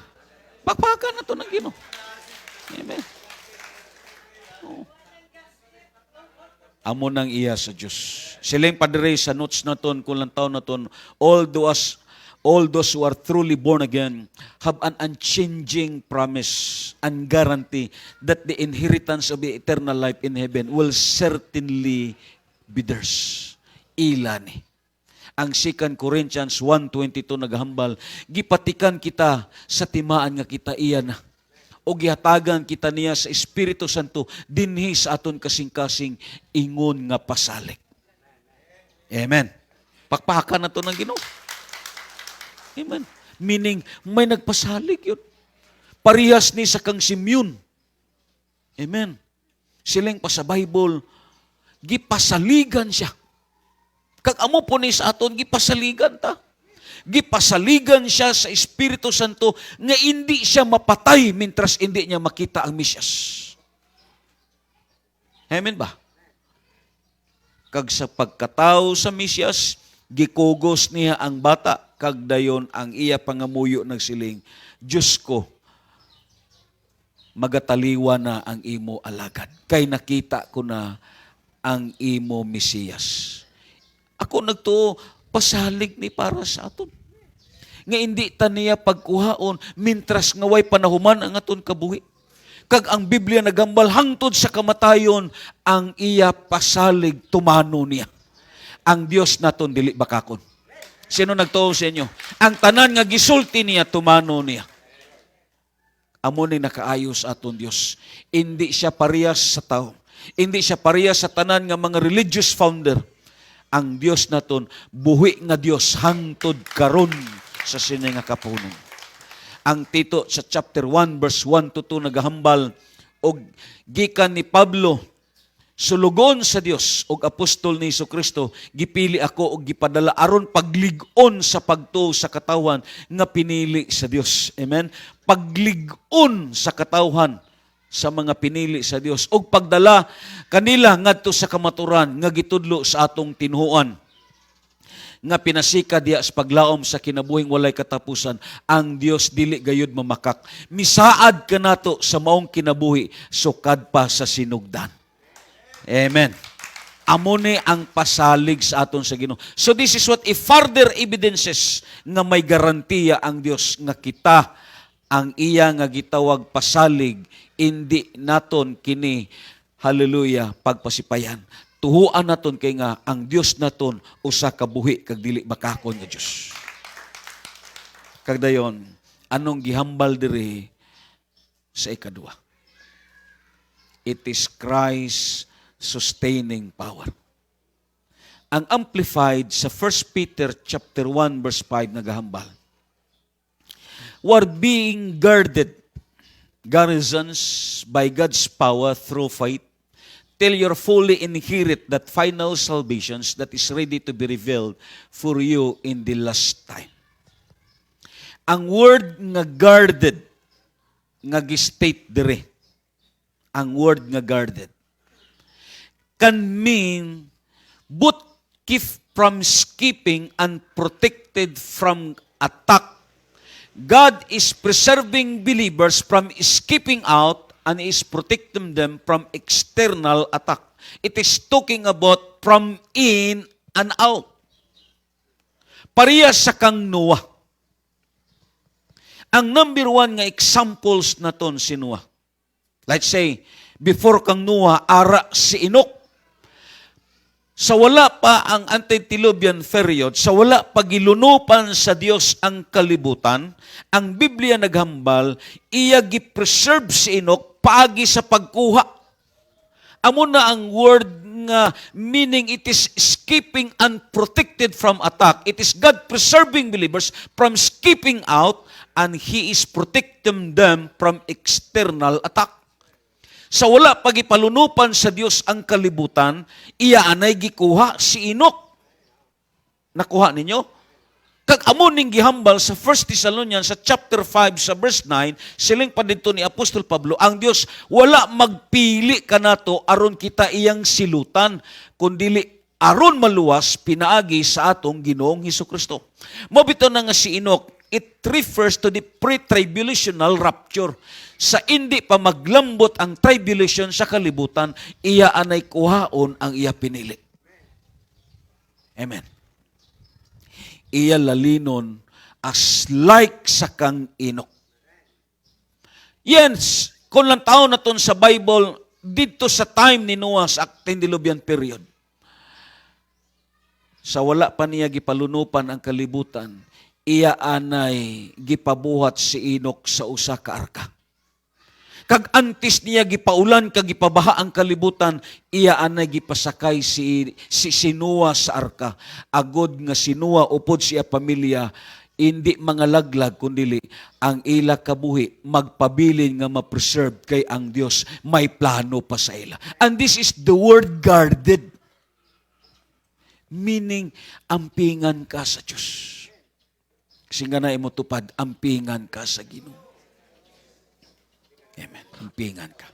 Pakpakan na to ng Ginoo. Amen. Oh. Amo nang iya sa Dios. Siling padre sa notes naton kung lang taon naton, all those who are truly born again have an unchanging promise and guarantee that the inheritance of the eternal life in heaven will certainly be theirs. Ilani. Ang 2 Corinthians 1:22 naghambal, gipatikan kita sa timaan nga kita iya na. O gihatagan kita niya sa Espiritu Santo dinhi sa aton kasing-kasing ingon nga pasalig. Amen. Pakpakan na to ng Ginoo. Amen. Meaning, may nagpasalig yun. Parihas ni sa kang Simeon. Amen. Siling pa sa Bible, gipasaligan siya. Kag amo po ni sa aton, gipasaligan ta. Gipasaligan siya sa Espiritu Santo nga hindi siya mapatay mintras hindi niya makita ang Mesyas. Amen ba? Kag sa pagkatao sa Mesyas, gikugos niya ang bata, kag dayon ang iya pangamuyo nagsiling, Diyos ko, magataliwa na ang imo alagad. Kay nakita ko na ang imo Mesiyas. Ako nagtuo, pasalig ni para sa aton. Nga hindi ta niya pagkuhaon, mintras nga way panahuman ang aton kabuhi. Kag ang Biblia nagambal hangtod sa kamatayon, ang iya pasalig tumano niya. Ang Dios naton dili bakakon. Sino nagtuo sa inyo? Ang tanan nga gisulti niya, tumano niya. Amo ni nakaayos aton Dios. Hindi siya parehas sa tao. Hindi siya parehas sa tanan nga mga religious founder. Ang Dios naton, buhi nga Dios, hangtod karon sa sini nga kapunon. Ang Tito sa chapter 1, verse 1 to 2, naghambal, og gikan ni Pablo, sulugon sa Dios og apostol ni Jesucristo, gipili ako og gipadala aron paglig-on sa pagtuo sa katawan nga pinili sa Dios. Amen. Paglig-on sa katawhan sa mga pinili sa Dios og pagdala kanila ngadto sa kamaturan nga gitudlo sa atong tinhuan nga pinasika diya sa paglaom sa kinabuhing walay katapusan. Ang Dios dili gayud mamakak. Misaad kanato sa maong kinabuhi sukad pa sa sinugdan. Amen. Amo ni ang pasalig sa aton sa Ginoo. So this is what further evidences nga may garantiya ang Dios nga kita ang iya nga gitawag pasalig, hindi naton kini hallelujah pagpasipayan. Tuhuan naton kay nga ang Dios naton usa ka buhi kag dili bakakon nga Dios. Kag dayon anong gihambal diri sa ikadua? It is Christ sustaining power. Ang amplified sa 1 Peter chapter 1 verse 5 nagahambal. We're being guarded, garrisons by God's power through faith, till you're fully inherit that final salvations that is ready to be revealed for you in the last time. Ang word nga guarded, nga gistate dire, ang word nga guarded, can mean both from escaping and protected from attack. God is preserving believers from escaping out and is protecting them from external attack. It is talking about from in and out. Parehas sa kang Noah. Ang number one nga examples naton si Noah. Let's say, before kang Noah, ara si Enoch. Sa wala pa ang antediluvian period, sa wala pa gilunupan sa Dios ang kalibutan, ang Biblia naghambal, iya gi-preserve si Enoch paagi sa pagkuha. Amo na ang word nga meaning it is escaping and protected from attack. It is God preserving believers from escaping out and He is protecting them from external attack. Sa wala pagipalunupan sa Dios ang kalibutan, iya anay gikuha si Enoch. Nakuha ninyo? Kag amo ning gihambal sa 1 Thessalonians sa chapter 5 sa verse 9, siling pa dito ni Apostol Pablo, ang Dios wala magpili kanato aron kita iyang silutan, kundili aron maluwas pinaagi sa atong Ginoong Hesukristo. Mobito na nga si Enoch, it refers to the pre-tribulational rapture. Sa hindi pa maglambot ang tribulation sa kalibutan, iya anay kuhaon ang iya pinili. Amen. Iya lalinon as like sa kang Enoch. Yes, kung lang taon na ton sa Bible, dito sa time ni Noah sa antediluvian period, sa wala pa niya gipalunupan ang kalibutan, iya anay gipabuhat si Enoch sa usa ka arka. Kag antes niya gipaulan kag gipabaha ang kalibutan, iya anay gipasakay si Noah sa arka. Agod nga si Noah upod siya pamilya, hindi mga laglag kundili ang ila kabuhi magpabilin nga ma-preserve kay ang Dios may plano pa sa ila. And this is the word guarded. Meaning ampingan ka sa Dios. Kasi nga na imutupad, ampingan ka sa Ginoo. Amen. Ampingan ka.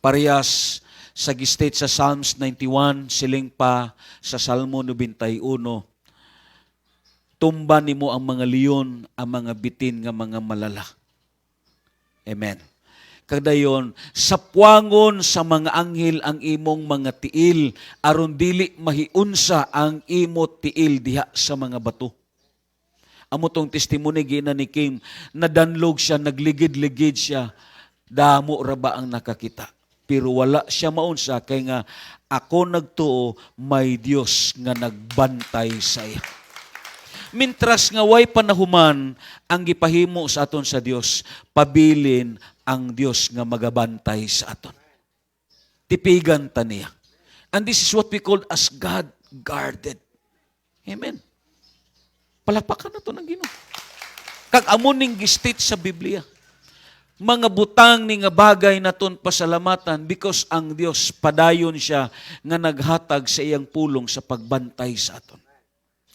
Parehas sa gistate sa Psalms 91, siling pa sa Salmo 91, tumba nimo ang mga leon, ang mga bitin nga mga malala. Amen. Kadayon, sapwangon sa mga anghel ang imong mga tiil, aron dili mahiunsa ang imo tiil diha sa mga bato. Amo tong testimony gina ni Kim, nadanlog siya, nagligid-ligid siya, damo ra ba ang nakakita. Pero wala siya maunsa, kay nga ako nagtuo, may Dios nga nagbantay sa iya. Mintras nga way panahuman ang gipahimo sa aton sa Dios, pabilin ang Dios nga magabantay sa aton. Tipigan ta niya. And this is what we call as God guarded. Amen. Palakpakan na to ng Ginoo. Kag amo ning gistate sa Biblia. Mga butang ni nga bagay naton pasalamatan because ang Dios padayon siya nga naghatag sa iyang pulong sa pagbantay sa aton.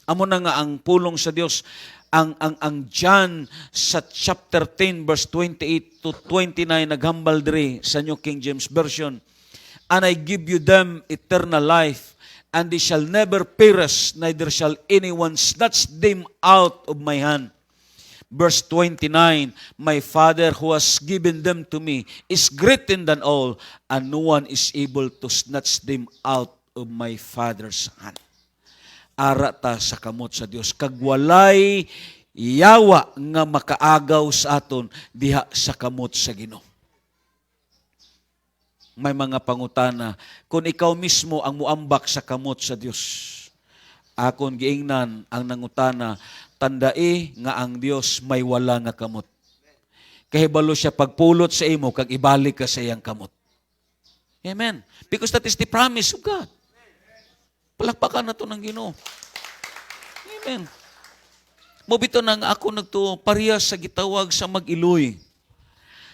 Amo na nga ang pulong sa Dios, ang John sa chapter 10 verse 28 to 29 naghambal diri sa New King James Version. And I give you them eternal life, and they shall never perish, neither shall anyone snatch them out of my hand. Verse 29, my Father who has given them to me is greater than all, and no one is able to snatch them out of my Father's hand. Ara ta sa kamot sa Dios, kag walay yawa nga makaagaw sa aton diha sa kamot sa Ginoo. May mga pangutana, kung ikaw mismo ang muambak sa kamot sa Dios, akon giingnan ang nangutana, tandai nga ang Dios may wala nga kamot. Kahibalo siya pagpulot sa imo, kag ibalik ka sa iyang kamot. Amen. Because that is the promise of God. Palakpakan na to ng Ginoo. Amen. Mobito na nga ako nagtuo, parehas sa gitawag sa mag-iloy.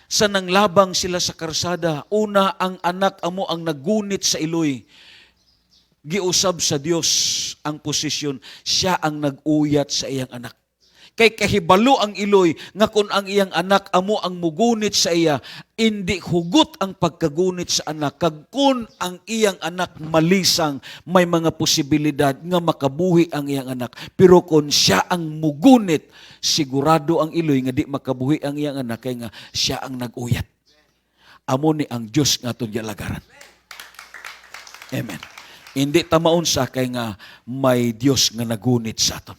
Sa nanglabang sila sa karsada, una ang anak amo ang nagunit sa iloy. Giusab sa Dios ang posisyon, siya ang nag-uyat sa iyang anak. Kay kahibalo ang iloy nga kung ang iyang anak amo ang mugunit sa iya, indi hugot ang pagkagunit sa anak. Kag kun ang iyang anak malisang, may mga posibilidad nga makabuhi ang iyang anak. Pero kung siya ang mugunit, sigurado ang iloy nga di makabuhi ang iyang anak kay nga siya ang nag-uyat. Amo ni ang Diyos nga itong yalagaran. Amen. Hindi tamaon sa kay nga may Diyos nga nagunit sa aton.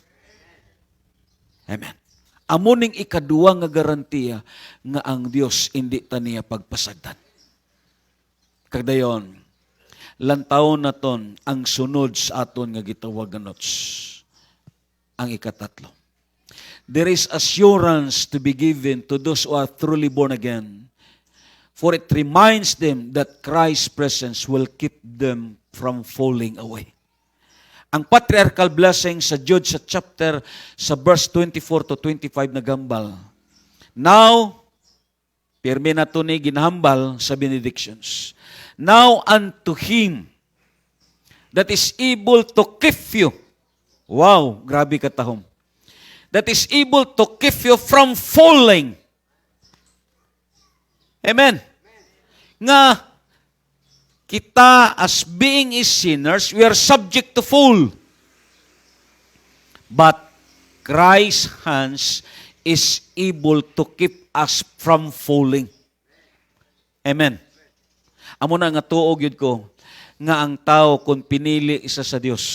Amen. Amo ning ikaduwa nga garantiya nga ang Dios hindi ta niya pagpasagdan. Kagdayon, lantawon naton ang sunod sa aton nga gitawag nga notes. Ang ikatatlo. There is assurance to be given to those who are truly born again, for it reminds them that Christ's presence will keep them from falling away. Ang patriarchal blessing sa Jude sa chapter, sa verse 24 to 25 na gambal. Now, pirmi na ito ni ginahambal sa benedictions. Now unto Him that is able to keep you. Wow, grabe katahom. That is able to keep you from falling. Amen. Nga, kita as being is sinners, we are subject to fall. But Christ's hands is able to keep us from falling. Amen. Amo na nga tuog yun ko, nga ang tao kung pinili isa sa Dios,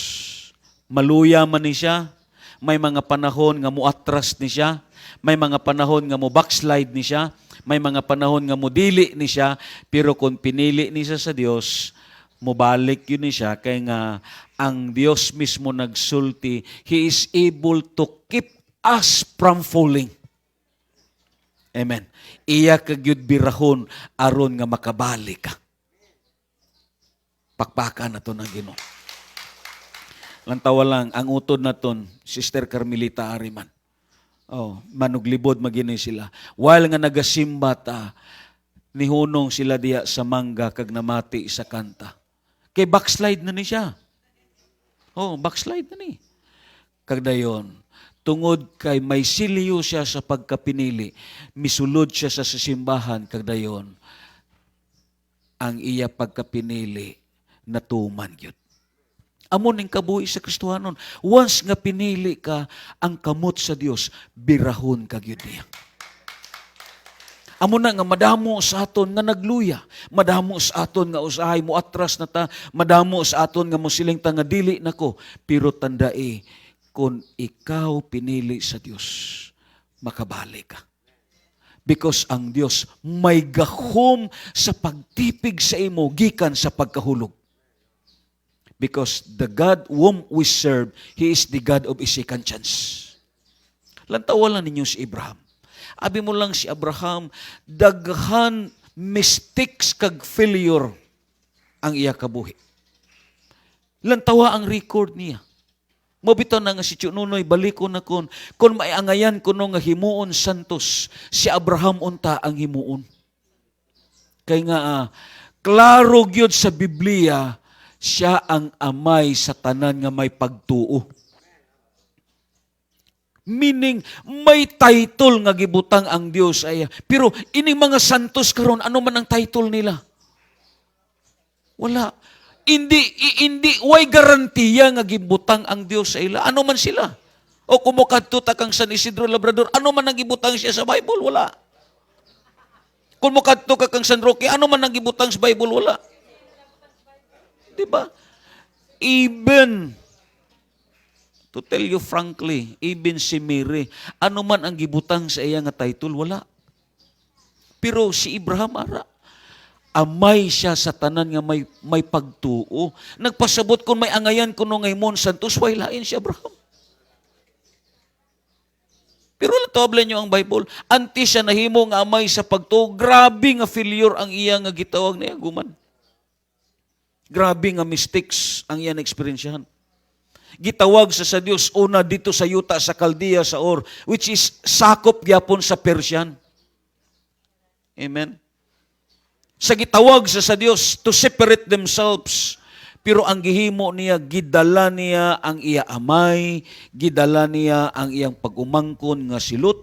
maluya man ni siya, may mga panahon nga muatras ni siya, may mga panahon nga mo backslide ni siya, may mga panahon nga mudili ni siya, pero kung pinili ni siya sa Dios, mubalik yun ni siya, kaya nga ang Dios mismo nagsulti, He is able to keep us from falling. Amen. Iya kagyud birahon aron nga makabalik ka. Pakpakan na to ng Ginoo. Lantawa lang, ang utod na ton, Sister Carmelita Ariman. Oh, manuglibod magini sila. While nga nagasimba ta, nihunong sila diya sa mangga kag namati sa kanta. Kay backslide na ni siya. Oh, backslide na ni. Kagdayon, tungod kay may siliyo siya sa pagkapinili, misulod siya sa simbahan, kagdayon, ang iya pagkapinili natuman gyud. Amon ning kabuhi sa Kristohanon. Once nga pinili ka ang kamot sa Dios, birahon ka gyud niya. Amo na nga madamo sa aton nga nagluya, madamo sa aton nga usahay mo atras na ta, madamo sa aton nga musiling ta nga dili nako, pero tandai kung ikaw pinili sa Dios, makabalik ka. Because ang Dios may gahom sa pagtipig sa imo gikan sa pagkahulog. Because the God whom we serve, He is the God of a second chance. Lantawalan ninyo si Abraham. Abi mo lang si Abraham, daghan mistakes kag failure ang iya kabuhi. Lantawa ang record niya. Mabitaw na nga si Chununoy, baliko na kung maiangayan ko nga himuon santos, si Abraham unta ang himuon. Kaya nga, klaro gyud sa Biblia, siya ang amay sa tanan nga may pagtuo. Meaning, may title nga gibutang ang Dios ay. Pero ining mga santos karon, ano man ang title nila? Wala. Hindi, way garantiya nga gibutang ang Dios sa ila. Ano man sila? O kumukadto ta kang San Isidro Labrador, ano man ang gibutang siya sa Bible? Wala. Kung mukadto ka kang San Roque, ano man ang gibutang sa Bible? Wala. Diba? Even, to tell you frankly, even si Mary, ano man ang gibutang sa iya nga title, wala. Pero si Abraham, ara, amay siya sa tanan nga may pagtuo. Nagpasabot kung may angayan kuno nga himon santos, way lain si Abraham. Pero latoblan nyo ang Bible, anti siya nahimo nga amay sa pagtuo, grabe nga failure ang iya nga gitawag niya, guman. Grabe nga mistakes ang iyan experiensyahan. Gitawag sa Dios una dito sa yuta sa Caldea sa Ur, which is sakop gyapon sa Persian. Amen. Sa gitawag sa Dios to separate themselves Pero ang gihimo niya, gidala niya ang iya amay, gidala niya ang iyang pag-umangkon nga si Lot.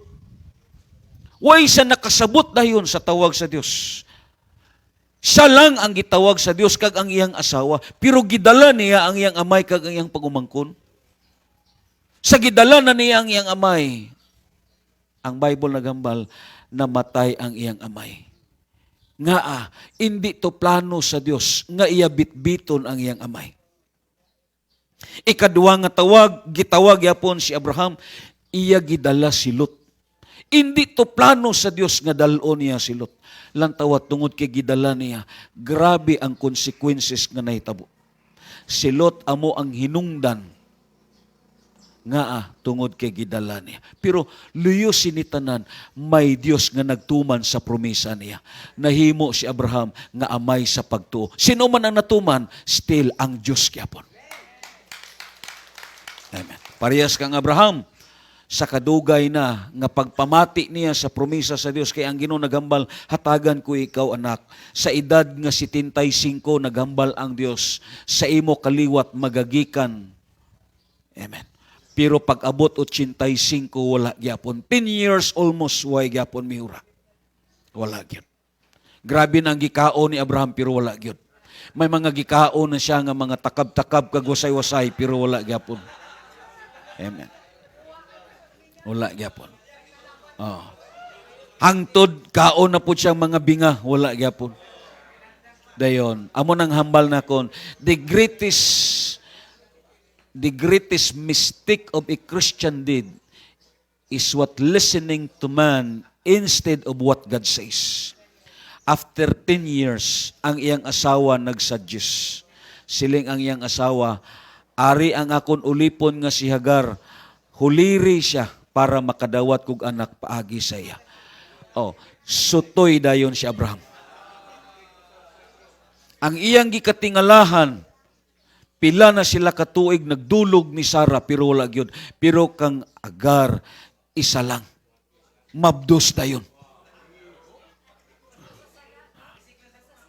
Way sa nakasabot dayon sa tawag sa Dios. Siya lang ang gitawag sa Dios kag ang iyang asawa, pero gidala niya ang iyang amay kag ang iyang pag-umangkon. Sa gidala na niya ang iyang amay, ang Bible nagambal, namatay ang iyang amay. Nga hindi to plano sa Dios nga iya bitbiton ang iyang amay. Ikaduwa nga tawag, gitawag yapon si Abraham, iya gidala si Lot. Hindi to plano sa Dios nga dalon niya si Lot. Lantawat tungod kay gidala niya, grabe ang consequences nga nahitabo. Si Lot amo ang hinungdan nga tungod kay gidala niya. Pero luyo sinitanan, may Dios nga nagtuman sa promesa niya. Nahimo si Abraham nga amay sa pagtuo. Sino man ang natuman, still ang Dios gyapon. Amen. Parehas kang Abraham, sa kadugay na nga pagpamati niya sa promesa sa Dios, kay ang Ginoo nagambal, hatagan ko ikaw anak. Sa edad nga 75 nagambal ang Dios, sa imo kaliwat magagikan. Amen. Pero pag abot 85, wala gyapon. 10 years almost, way gyapon mihura. Wala gyud. Grabe na ang gikaon ni Abraham, pero wala gyud. May mga gikaon na siya nga mga takab-takab kag wasay-wasay, pero wala gyapon. Amen. Wala gyapon. Oh. Hangtod, kaon na po siyang mga binga, wala gyapon. Dayon, amo nang hambal na kon, the greatest mistake of a Christian did is what listening to man instead of what God says. After 10 years, ang iyang asawa nagsuggest. Siling ang iyang asawa, ari ang akon ulipon nga si Hagar, huliri siya para makadawat kog anak paagi sa iya. Oh, sutoy dayon si Abraham. Ang iyang gikatingalahan, pila na sila katuig nagdulog ni Sarah, pero wala gyud. Pero kang Agar, isa lang. Mabdos dayon.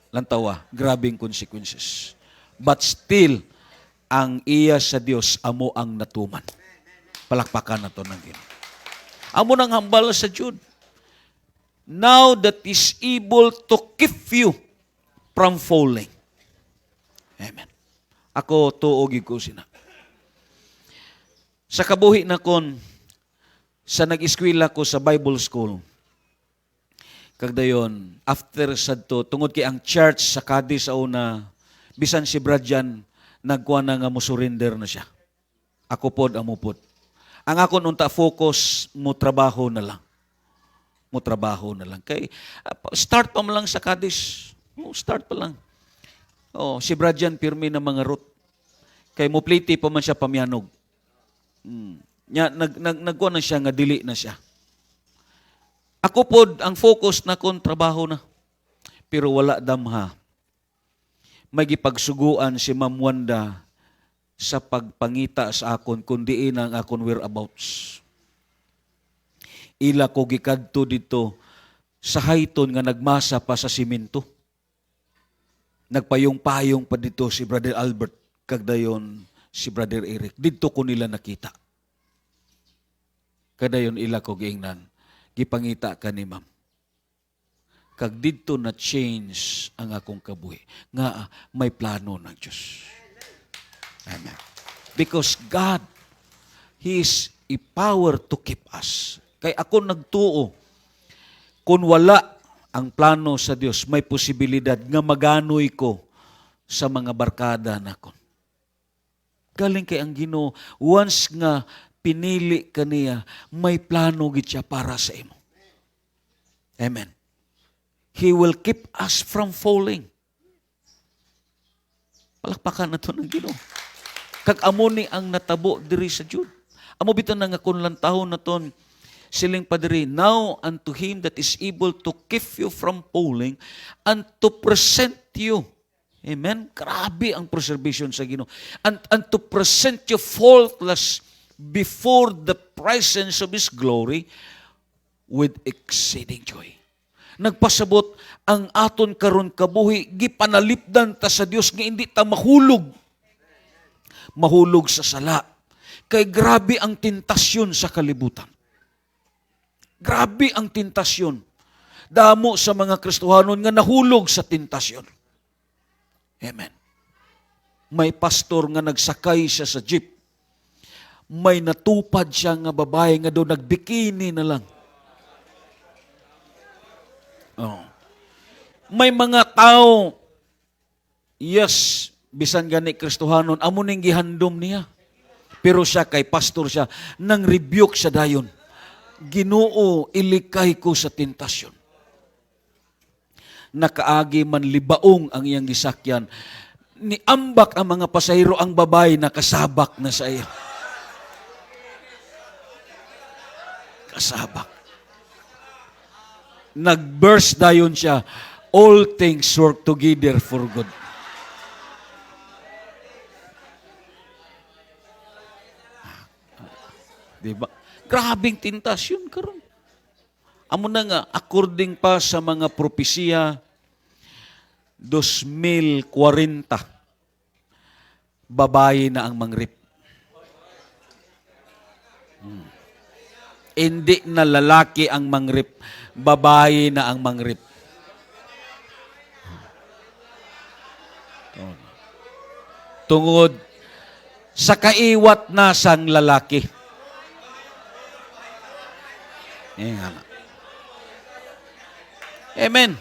Lantawa, grabing consequences. But still, ang iya sa Dios amo ang natuman. Palakpakan na to ng Ginoo. Amo nang hambal sa Jude. Now that is able to keep you from falling. Amen. Ako tuogi ko sina. Sa kabuhi na kon, sa nag-eskwela ko sa Bible School, kagdayon, after sadto, tungod kay ang church sa Cadiz sa una, bisan si Bradjan, nagkuha na nga mo surrender na siya. Ako pod, amo pod. Ang akon unta focus, mo trabaho na lang. Mo trabaho na lang. Kay, start pa man lang sa Cadiz. Start pa lang. Si Bradjan, pirmi na mga root. Kay mo pliti pa man siya pamyanog. Nagkuha na siya, nga dili na siya. Ako pod, ang focus na kon trabaho na. Pero wala damha. May gipagsuguan si Ma'am Wanda sa pagpangita sa akon, kundi ang akon whereabouts. Ila ko gikadto dito sa hayton nga nagmasa pa sa simento. Nagpayong-payong pa dito si Brother Albert, kagdayon si Brother Eric. Dito ko nila nakita. Kadayon ila ko giingnan. Gipangita ka ni Ma'am. Kag dito na change ang akong kabuhi. Nga may plano ng Diyos. Amen. Because God, He is a power to keep us. Kay ako nagtuo, kung wala ang plano sa Diyos, may posibilidad nga maganoy ko sa mga barkada nakon. Galing kay ang Ginoo, once nga pinili ka niya, may plano gid siya para sa imo. Amen. He will keep us from falling. Palakpakan na to ng Ginoo. Kag amo ni ang natabo diri sa Jude. Amo bitan nga kunlantahon na ton siling padiri, now unto Him that is able to keep you from falling and to present you. Amen? Grabe ang preservation sa Ginoo. And to present you faultless before the presence of His glory with exceeding joy. Nagpasabot ang aton karon kabuhi, gipanalipdan ta sa Dios nga hindi ta mahulog mahulog sa sala. Kay grabe ang tentasyon sa kalibutan. Grabe ang tentasyon. Damo sa mga Kristohanon nga nahulog sa tentasyon. Amen. May pastor nga nagsakay siya sa jeep. May natupad siya nga babae nga doon nagbikini na lang. Oh. May mga tao, yes, bisan gani Kristohanon, amo ning gihandom niya. Pero siya, kay pastor siya, nang rebuke siya dayon. Ginoo, ilikay ko sa tentasyon. Nakaagi man libaong ang iyang gisakyan. Niambak ang mga pasahero, ang babae nakasabak na sa iya. Kasabak. Nag-burst dayon siya, all things work together for good. Diba? Grabing tentasyon karon. Amo na nga, according pa sa mga propesiya, 2040, babae na ang mangrip. Hindi na lalaki ang mangrip, babae na ang mangrip. Tungod sa kaiwat na sang lalaki. Amen.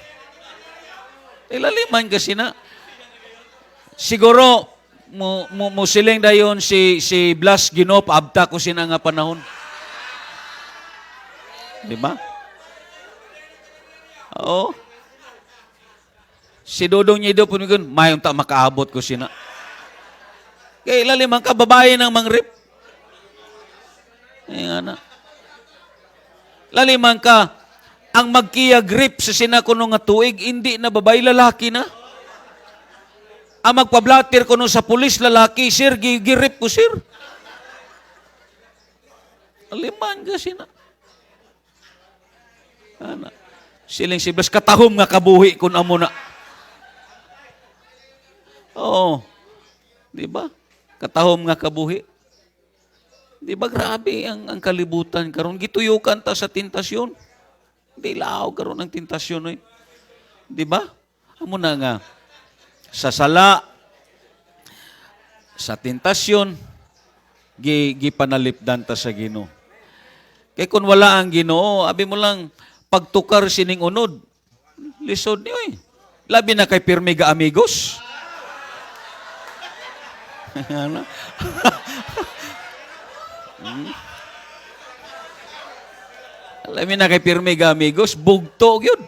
Ilaliman kasi na. Siguro, musiling dayon si Blas Ginop, abta ko sina nga panahon. Di ba? Oo. Si Dodong Nido po ngon, mayong ta makaabot ko sina. Kaya ilaliman ka, babae ng mangrip. Ayan na. Laliman ka, ang magkiya-grip sa sinakuno nga tuig, hindi na babae, lalaki na. Ang magpablatir kuno sa pulis, lalaki, sir, gigirip ko, sir. Laliman ka sina. Ana. Siling si Blas, katahom nga kabuhi kun amo na. Oo. Di ba? Katahom nga kabuhi. Di ba grabe ang kalibutan karon? Gituyukan ta sa tentasyon. Di lao karon ang tentasyon eh. Di ba? Amo na nga sa sala, sa tentasyon, gipanalipdan ta sa Ginoo. Kay kung wala ang Ginoo, abi mo lang pagtukar sining unod, lisod niyo eh. Labi na kay pirmiga amigos. Alam mo na kay pirmiga amigos, bugto yun.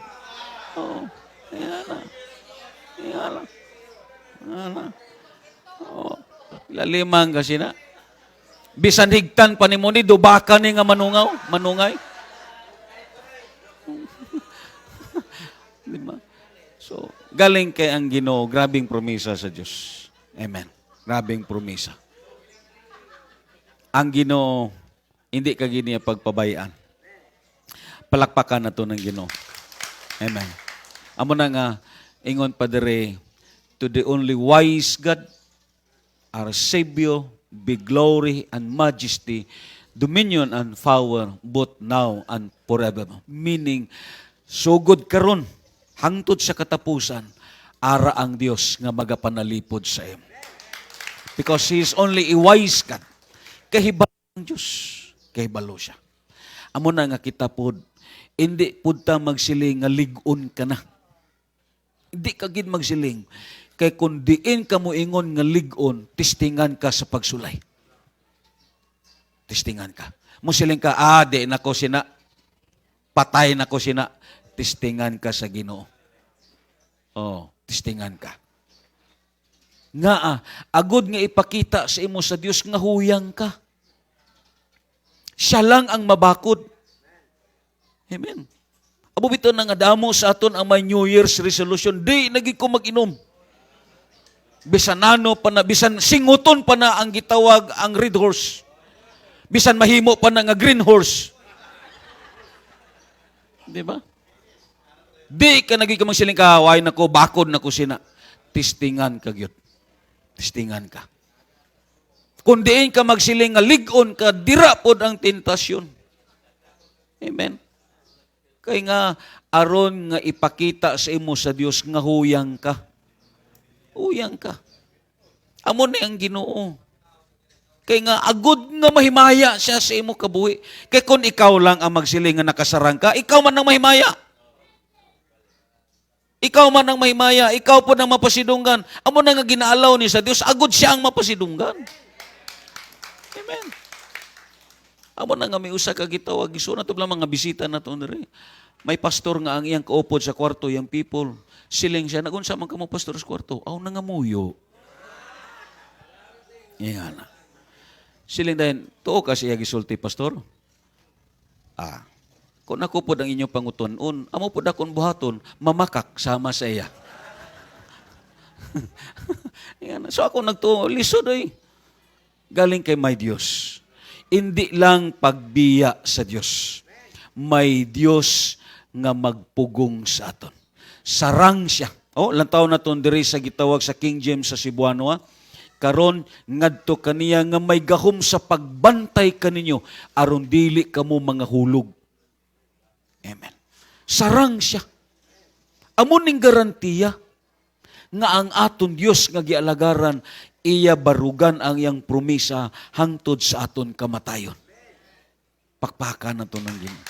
Oo. Yan na. Yan na. Yan na. Oo. Lalimang kasi na. Bisan higtan pa ni mo ni, dubakan ni nga manungay. Diba? So, galing kay ang Ginoo, grabing promisa sa Diyos. Amen. Grabing promisa. Ang Ginoo, hindi ka giniya pagpabayaan. Palakpakan na to ng Ginoo. Amen. Amo na nga, ingon pa dere, to the only wise God, our Savior, be glory and majesty, dominion and power, both now and forever. Meaning, sugod karon, hangtod sa katapusan, ara ang Dios nga magapanalipod sa iyo. Because He is only a wise God. Kahibalo ang Diyos. Kahibalo siya. Amo na nga kita pod, hindi pod ta magsiling nga ligon ka na. Hindi ka gid magsiling. Kay kung diin ka mo ingon nga ligon, tistingan ka sa pagsulay. Tistingan ka. Musiling ka, di na ko sina, patay na ko sina, tistingan ka sa Ginoo. Oh, tistingan ka. Nga agud nga ipakita sa imo sa Dios nga huyang ka. Siya lang ang mabakod. Amen. Abo bitaw na nga damo sa aton ang may New Year's resolution, di nagi ko mag-inom. Bisan nano pa na, bisan singuton pa na ang gitawag ang red horse. Bisan mahimo pa na nga green horse. Di ba? Di ka nagi ka magsiling kahaway na ko, bakod na ko sina. Tistingan ka gyud. Tistingan ka. Kung diin ka magsiling nga ligon ka, dira pod ang tentasyon. Amen. Kay nga aron nga ipakita sa imo sa Dios nga huyang ka. Huyang ka. Amo ni ang Ginoo. Kay nga agud nga mahimaya siya sa imo kabuhi. Kay kung ikaw lang ang magsiling nga nakasarang ka, ikaw man ang mahimaya. Ikaw man ang mahimaya, ikaw po nang mapasidunggan. Amo na nga ginaalaw ni sa Dios, agud siya ang mapasidunggan. Amen. Amo na nga may usa ka gitawag, iso na to lang mga bisita na to diri. May pastor nga ang iyang kaupod sa kwarto, yung people. Siling siya, nagunsa man ka mo pastor sa kwarto, aw nangamuyo. Yan na. Siling dahil, tuo ka siya gisulti, pastor? Kung ako po ang inyong panguton-on, amo po akong buhaton, mamakak sama sa iya. Yan. So ako nagtuo, lisod ay. Galing kay may Diyos. Hindi lang pagbiya sa Diyos. May Diyos nga magpugong sa aton. Sarang siya. Lantaw na ton diri sa gitawag sa King James sa Cebuano, karon ngadto kaniya nga may gahom sa pagbantay kaninyo aron dili kamo mga hulog. Amen. Sarang siya. Amo ning garantiya nga ang aton Dios nga gialagaran iya barugan ang iyang promisa hangtod sa aton kamatayon. Pakpakan nato ng Ginoo.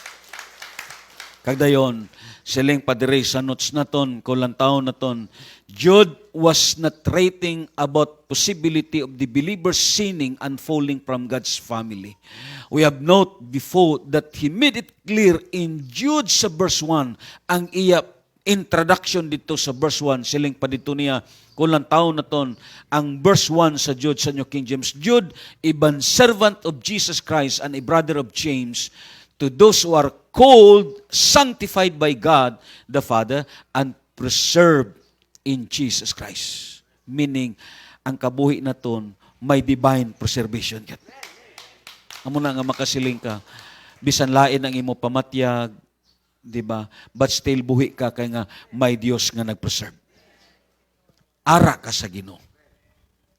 Kagdayon, siling padire sa notes naton, kulantaw naton, Jude was not writing about possibility of the believer sinning and falling from God's family. We have noted before that he made it clear in Jude sa verse 1, ang iya introduction dito sa verse 1, siling pa dito niya, kulantaw naton, ang verse 1 sa Jude sa New King James, Jude, a bondservant of Jesus Christ and a brother of James, to those who are called, sanctified by God the Father, and preserved in Jesus Christ. Meaning, ang kabuhi naton may divine preservation. Amo na nga makasiling ka, bisan lain ang imo pamatyag, di ba? But still buhi ka kay nga may Dios nga nagpreserve. Ara ka sa Ginoo.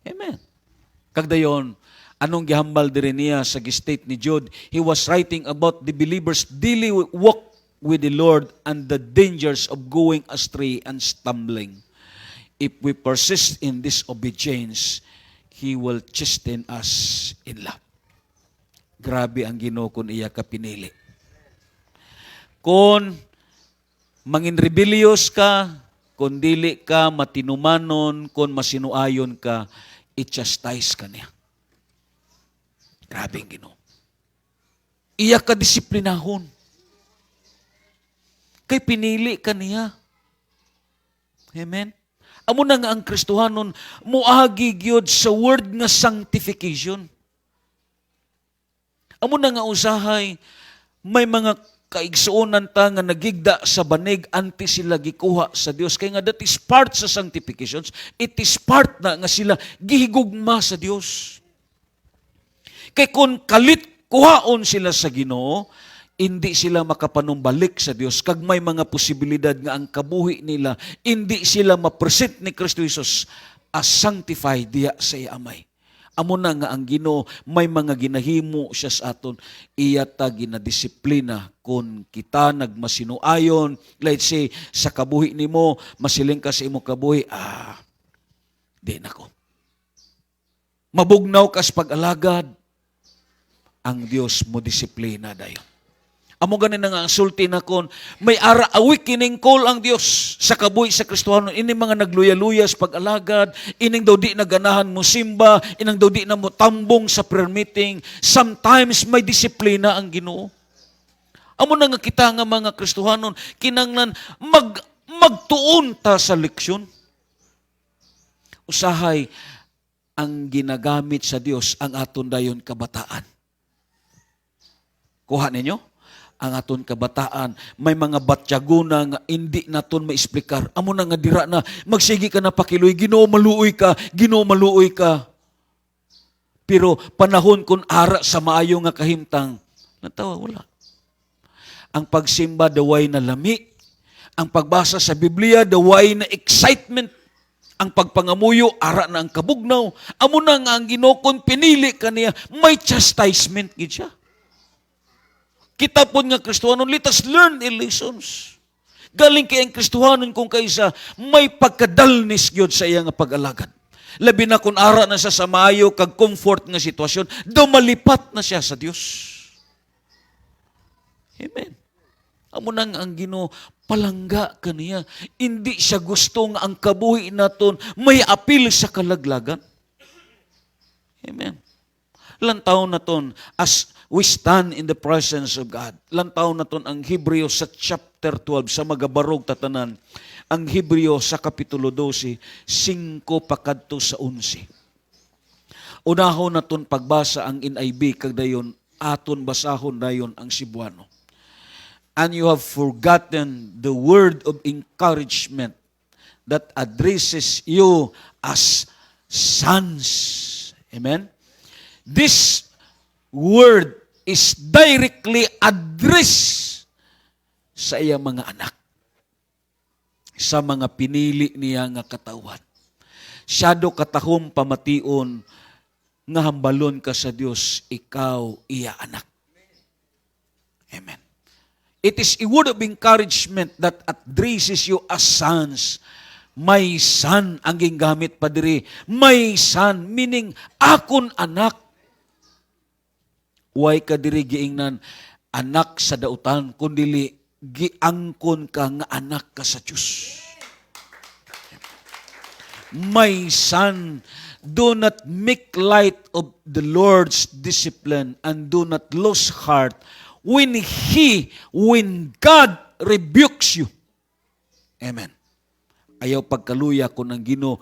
Amen. Kagdayon, anong gihambal diri niya sa state ni Jude? He was writing about the believers' daily walk with the Lord and the dangers of going astray and stumbling. If we persist in disobedience, He will chasten us in love. Grabe ang Ginoo kung iya ka pinili. Kung mangin rebellious ka, kung dili ka matinumanon, kung masinuayon ka, i-chastise ka niya. Grabe ang Ginoo. Iya ka disiplinahon. Kay pinili ka niya. Amen? Amo na nga ang Kristohanon, muagi gyud sa word nga sanctification. Amo na nga usahay, may mga kaigsuonan ta nga nagigda sa banig anti sila gikuha sa Dios. Kaya nga that is part sa sanctifications. It is part na nga sila gihigugma sa Dios. Kaya kung kalit kuhaon sila sa Ginoo, hindi sila makapanumbalik sa Dios. Kag may mga posibilidad nga ang kabuhi nila, hindi sila mapresent ni Kristo Jesus as sanctified diya sa iamay. Amo na nga ang Ginoo, may mga ginahimo siya sa aton, iya ta ginadisiplina kung kita nagmasinuayon, let's say, sa kabuhi nimo, masiling ka sa imo kabuhi, di nako. Mabugnaw ka sa pag-alagad, ang Dios mo disiplina dayon. Amo ganin nga ang sulti na kon, may ara awik kining call ang Dios sa kabuhi sa Kristohanon. Ini mga nagluya-luya sa pag-alagad, ining daw di naganahan mo simba, inang daw di na mo tambong sa prayer meeting. Sometimes may disiplina ang Ginoo. Amo na nga kita nga mga Kristohanon, kinanglan magtuon ta sa leksyon. Usahay ang ginagamit sa Dios ang aton dayon kabataan. Kuha ninyo? Ang aton kabataan, may mga batyaguna nga hindi naton maisplekar. Amo na nga dira na, magsigi ka na pakiloy, Ginoo maluoy ka, Ginoo maluoy ka. Pero panahon kung ara sa maayo nga kahimtang, natawa, wala. Ang pagsimba daway na lami, ang pagbasa sa Biblia daway na excitement, Ang pagpangamuyo, ara na ang kabugnaw. Amo na nga ang Ginoo kon pinili kaniya, may chastisement gid siya. Kita po nga Kristohanon, let us learn the lessons. Galing kay ang Kristohanon kung kaysa may pagkadalnis gyud sa iya nga pag-alagad. Labi na kung ara na sa samayo kag comfort nga sitwasyon, dumalipat na siya sa Dios. Amen. Amo nang ang Ginoo palangga kaniya. Hindi siya gusto nga ang kabuhi naton may apil sa kalaglagan. Amen. Lantaw naton as we stand in the presence of God. Lantaw naton ang Hebreo sa chapter 12 sa magabarog tatanan. Ang Hebreo sa kapitulo 12, 5 pakadto sa 11. Unahon naton pagbasa ang NIV kag dayon aton basahon dayon ang Cebuano. And you have forgotten the word of encouragement that addresses you as sons. Amen? This word is directly addressed sa iyang mga anak, sa mga pinili niya nga katawan. Siyado katahom pamation nga hambalon ka sa Dios, ikaw iya anak. Amen. It is a word of encouragement that addresses you as sons. My son ang gingamit pa diri. My son, meaning akon anak. Way ka diri giingnan anak sa dautan, kundili giangkon ka nga anak ka sa Dios. My son, do not make light of the Lord's discipline and do not lose heart when God rebukes you. Amen. Ayaw pagkaluya ko ng Ginoo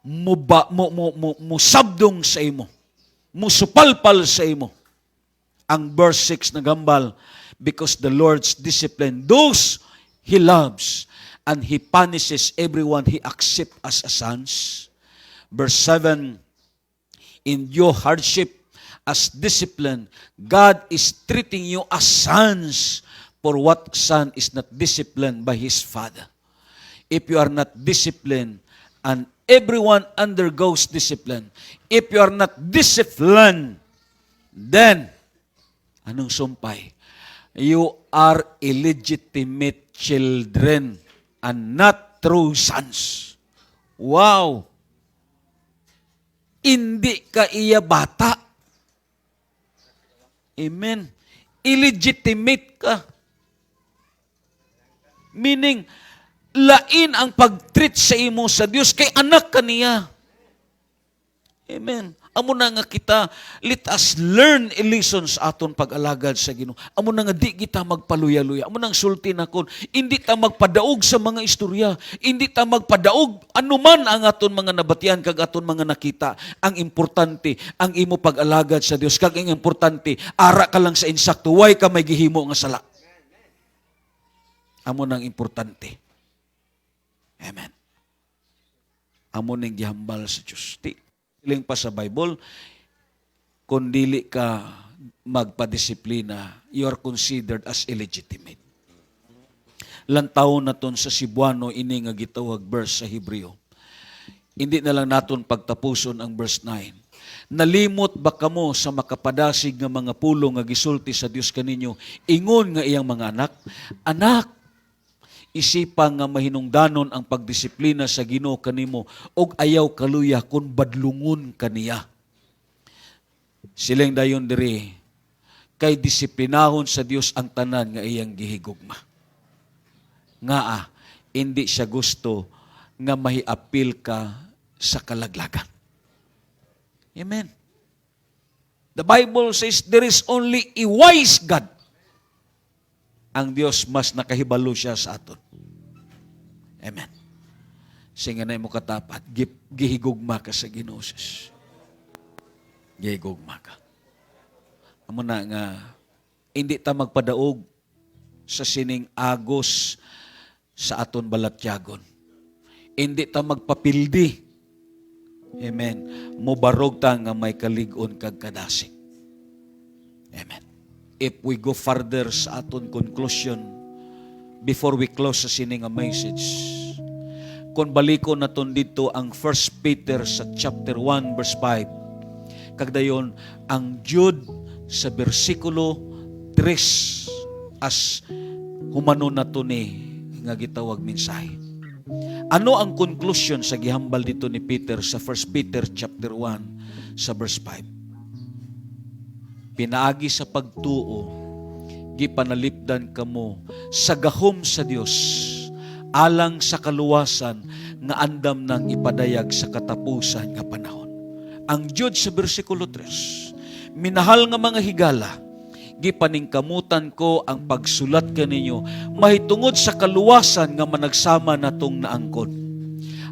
mo sabdong sa imo, mo supalpal sa imo. Ang verse 6 na gambal, because the Lord's discipline those He loves, and He punishes everyone He accepts as a sons. Verse 7, in your hardship as discipline, God is treating you as sons, for what son is not disciplined by his father? If you are not disciplined, and everyone undergoes discipline, if you are not disciplined, then anong sumpay? You are illegitimate children and not true sons. Wow! Hindi ka iya bata. Amen. Illegitimate ka. Meaning, lain ang pag-treat sa imo sa Dios kay anak ka niya. Amen. Amo na nga kita, let us learn lessons aton pag-alagad sa Ginoo. Amo na nga di kita magpaluya-luya. Amo nang sulti na kon, hindi ta magpadaog sa mga istorya. Hindi ta magpadaog anuman ang aton mga nabatian kag aton mga nakita. Ang importante, ang imo pag-alagad sa Dios. Kag ang importante, ara ka lang sa insakto, way ka may gihimo nga sala. Amo nang importante. Amen. Amo nang gihambal sa Dios. Iling pa sa Bible, kung dili ka magpadisiplina, you are considered as illegitimate. Lantaw naton sa Cebuano, ini nga gitawag verse sa Hebreo. Hindi na lang naton pagtapuson ang verse 9. Nalimot ba kamo sa makapadasig nga mga pulo nga gisulti sa Dios kaninyo, ingon nga iyang mga anak? Anak, isipang nga mahinungdanon ang pagdisiplina sa Ginoo kanimo og ayaw kaluya kun badlungon kaniya. Siling dayon diri kay disiplinahon sa Dios ang tanan nga iyang gihigugma. Nga hindi siya gusto nga mahiapil ka sa kalaglagan. Amen. The Bible says there is only a wise God. Ang Dios mas nakahibalo siya sa aton. Amen. Singa na mo katapat, gihigugma ka sa Ginoo. Gihigugma ka. Amo na nga, hindi ta magpadaog sa sining agos sa aton balatyagon. Hindi ta magpapildi. Amen. Mubarog ta nga may kalig-on kag kadasig. Amen. If we go further sa aton conclusion, before we close sa sining nga message, Kung baliko naton dito ang 1 Peter sa chapter 1 verse 5. Kagdayon ang Jude sa bersikulo 3 as humano nato ni nga gitawag mensahe. Ano ang conclusion sa gihambal dito ni Peter sa 1 Peter chapter 1 sa verse 5? Pinaagi sa pagtuo, gipanalipdan kamo sa gahom sa Dios, alang sa kaluwasan nga andam nang ipadayag sa katapusan nga panahon. Ang Jude sa bersikulo 3, minahal nga mga higala, gipaningkamutan ko ang pagsulat kaninyo mahitungod sa kaluwasan nga managsama natong naangkon.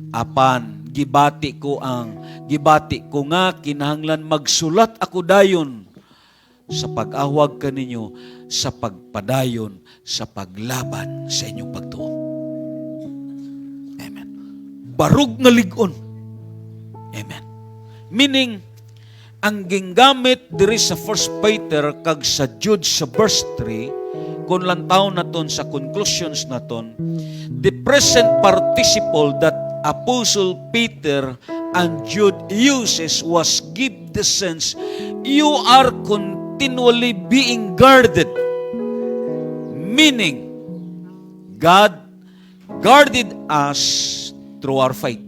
Apan gibati ko nga kinahanglan magsulat ako dayon sa pag-awag kaninyo sa pagpadayon sa paglaban sa inyong pagtuo. Amen. Barug nga lig-on. Amen. Meaning, ang ginggamit diri sa 1 Peter kag sa Jude sa verse 3, kung lantaw naton sa conclusions naton, the present participle that Apostle Peter and Jude uses was give the sense you are continually being guarded. Meaning, God guarded us through our faith.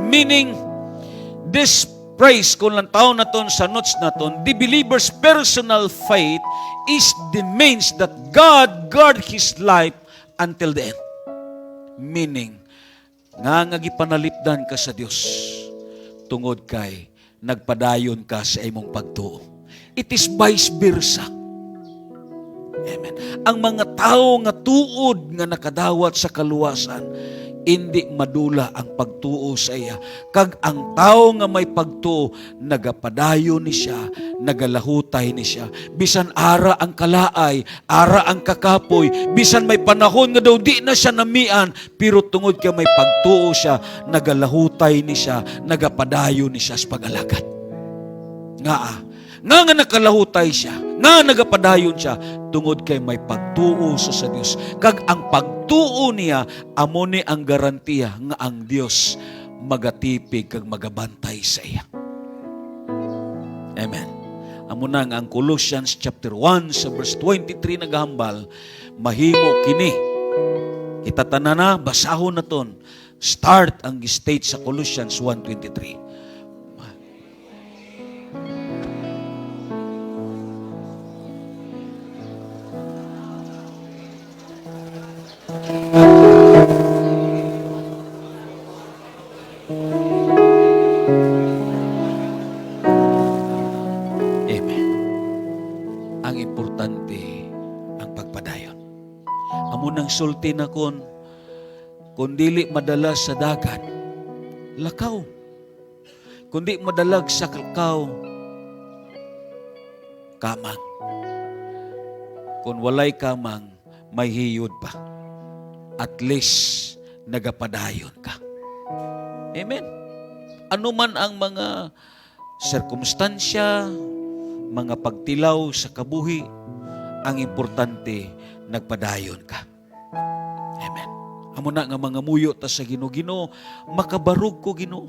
Meaning, this praise kung lang taon naton sa notes naton, the believer's personal faith is the means that God guard his life until the end. Meaning, nga gipanalipdan ka sa Dios tungod kay nagpadayon ka sa imong pagtuo. It is vice versa. Amen. Ang mga tao nga tuod nga nakadawat sa kaluwasan, hindi madula ang pagtuo sa iya. Kag ang tao nga may pagtuo, nagapadayon ni siya, nagalahutay ni siya. Bisan ara ang kalaay, ara ang kakapoy, bisan may panahon nga daw di na siya namian, pero tungod kay may pagtuo siya, nagalahutay ni siya, nagapadayon ni siya sa pag-alagad. Nga nakalahutay siya, nga nagapadayon siya, tungod kay may pagtuo sa Dios. Kag ang pagtuo niya, amo ni ang garantiya nga ang Dios magatipig kag magabantay sa iya. Amen. Amo na nga ang Colossians chapter 1 sa verse 23 nagahambal, mahimo kini. Kita tanana, basahon naton. Start ang state sa Colossians 1:23. Sulti na kun dili madala sa dagat, lakaw. Kundi madalag sa lakaw, kamang. Kung walay kamang, may hiyod pa. At least, nagapadayon ka. Amen. Ano man ang mga sirkumstansya, mga pagtilaw sa kabuhi, ang importante, nagpadayon ka. Amen. Amo na nga mga muyo ta sa Ginoo, makabarog ko Ginoo.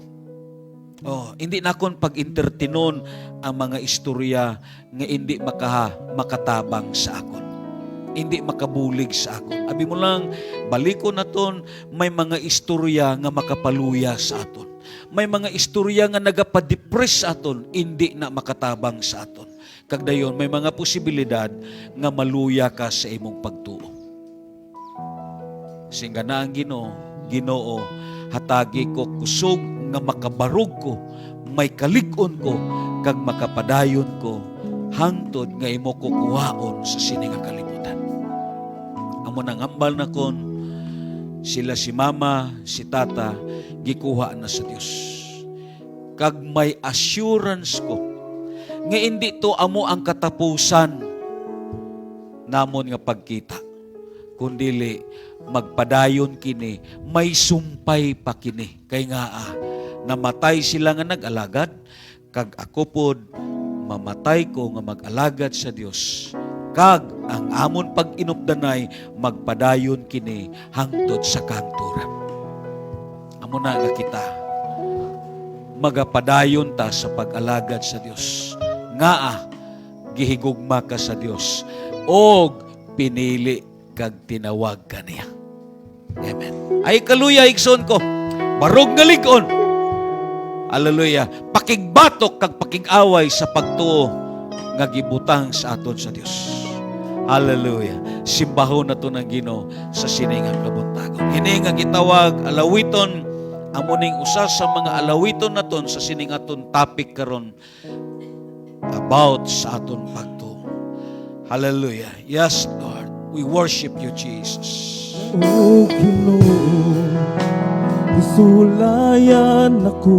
Hindi na akong pag-entertainon ang mga istorya nga hindi makatabang sa akon. Hindi makabulig sa akon. Abi mo lang, baliko na ton, may mga istorya nga makapaluya sa aton. May mga istorya nga nagapadepress sa aton, hindi na makatabang sa aton. Kagdayon, may mga posibilidad nga maluya ka sa imong pagtuo. Singga na ang Ginoo, hatagi ko kusog nga makabarog ko, may kalig-on ko, kag makapadayon ko, hangtod nga imo ko kuhaon sa sini nga kalibutan. Amo nang ambal na kon, sila si mama, si tata, gikuha na sa Dios. Kag may assurance ko, nga hindi to amo ang katapusan namon nga pagkita, kundili magpadayon kini, may sumpay pa kini. Kay nga namatay sila nga nag-alagad, kag ako pod mamatay ko nga mag-alagad sa Dios. Kag ang amon pag-inupdanay, magpadayon kini hangtod sa kanturan. amo na nga kita magapadayon ta sa pag-alagad sa Dios. Ngaa gihigugma ka sa Dios og pinili kag tinawag ka niya. Amen. Ay kaluya igsoon ko. Barog nga ligon. Hallelujah. Pakigbatok kag pakig-away sa pagtuo nga gibutang sa aton sa Dios. Hallelujah. Simbahon na to ng Ginoo sa siningang kabuntagon. Hini nga gitawag alawiton, amuning usa sa mga alawiton naton sa sining aton topic karon about sa aton pagtuo. Hallelujah. Yes, Lord. We worship you, Jesus. O Ginoo, isulayan ako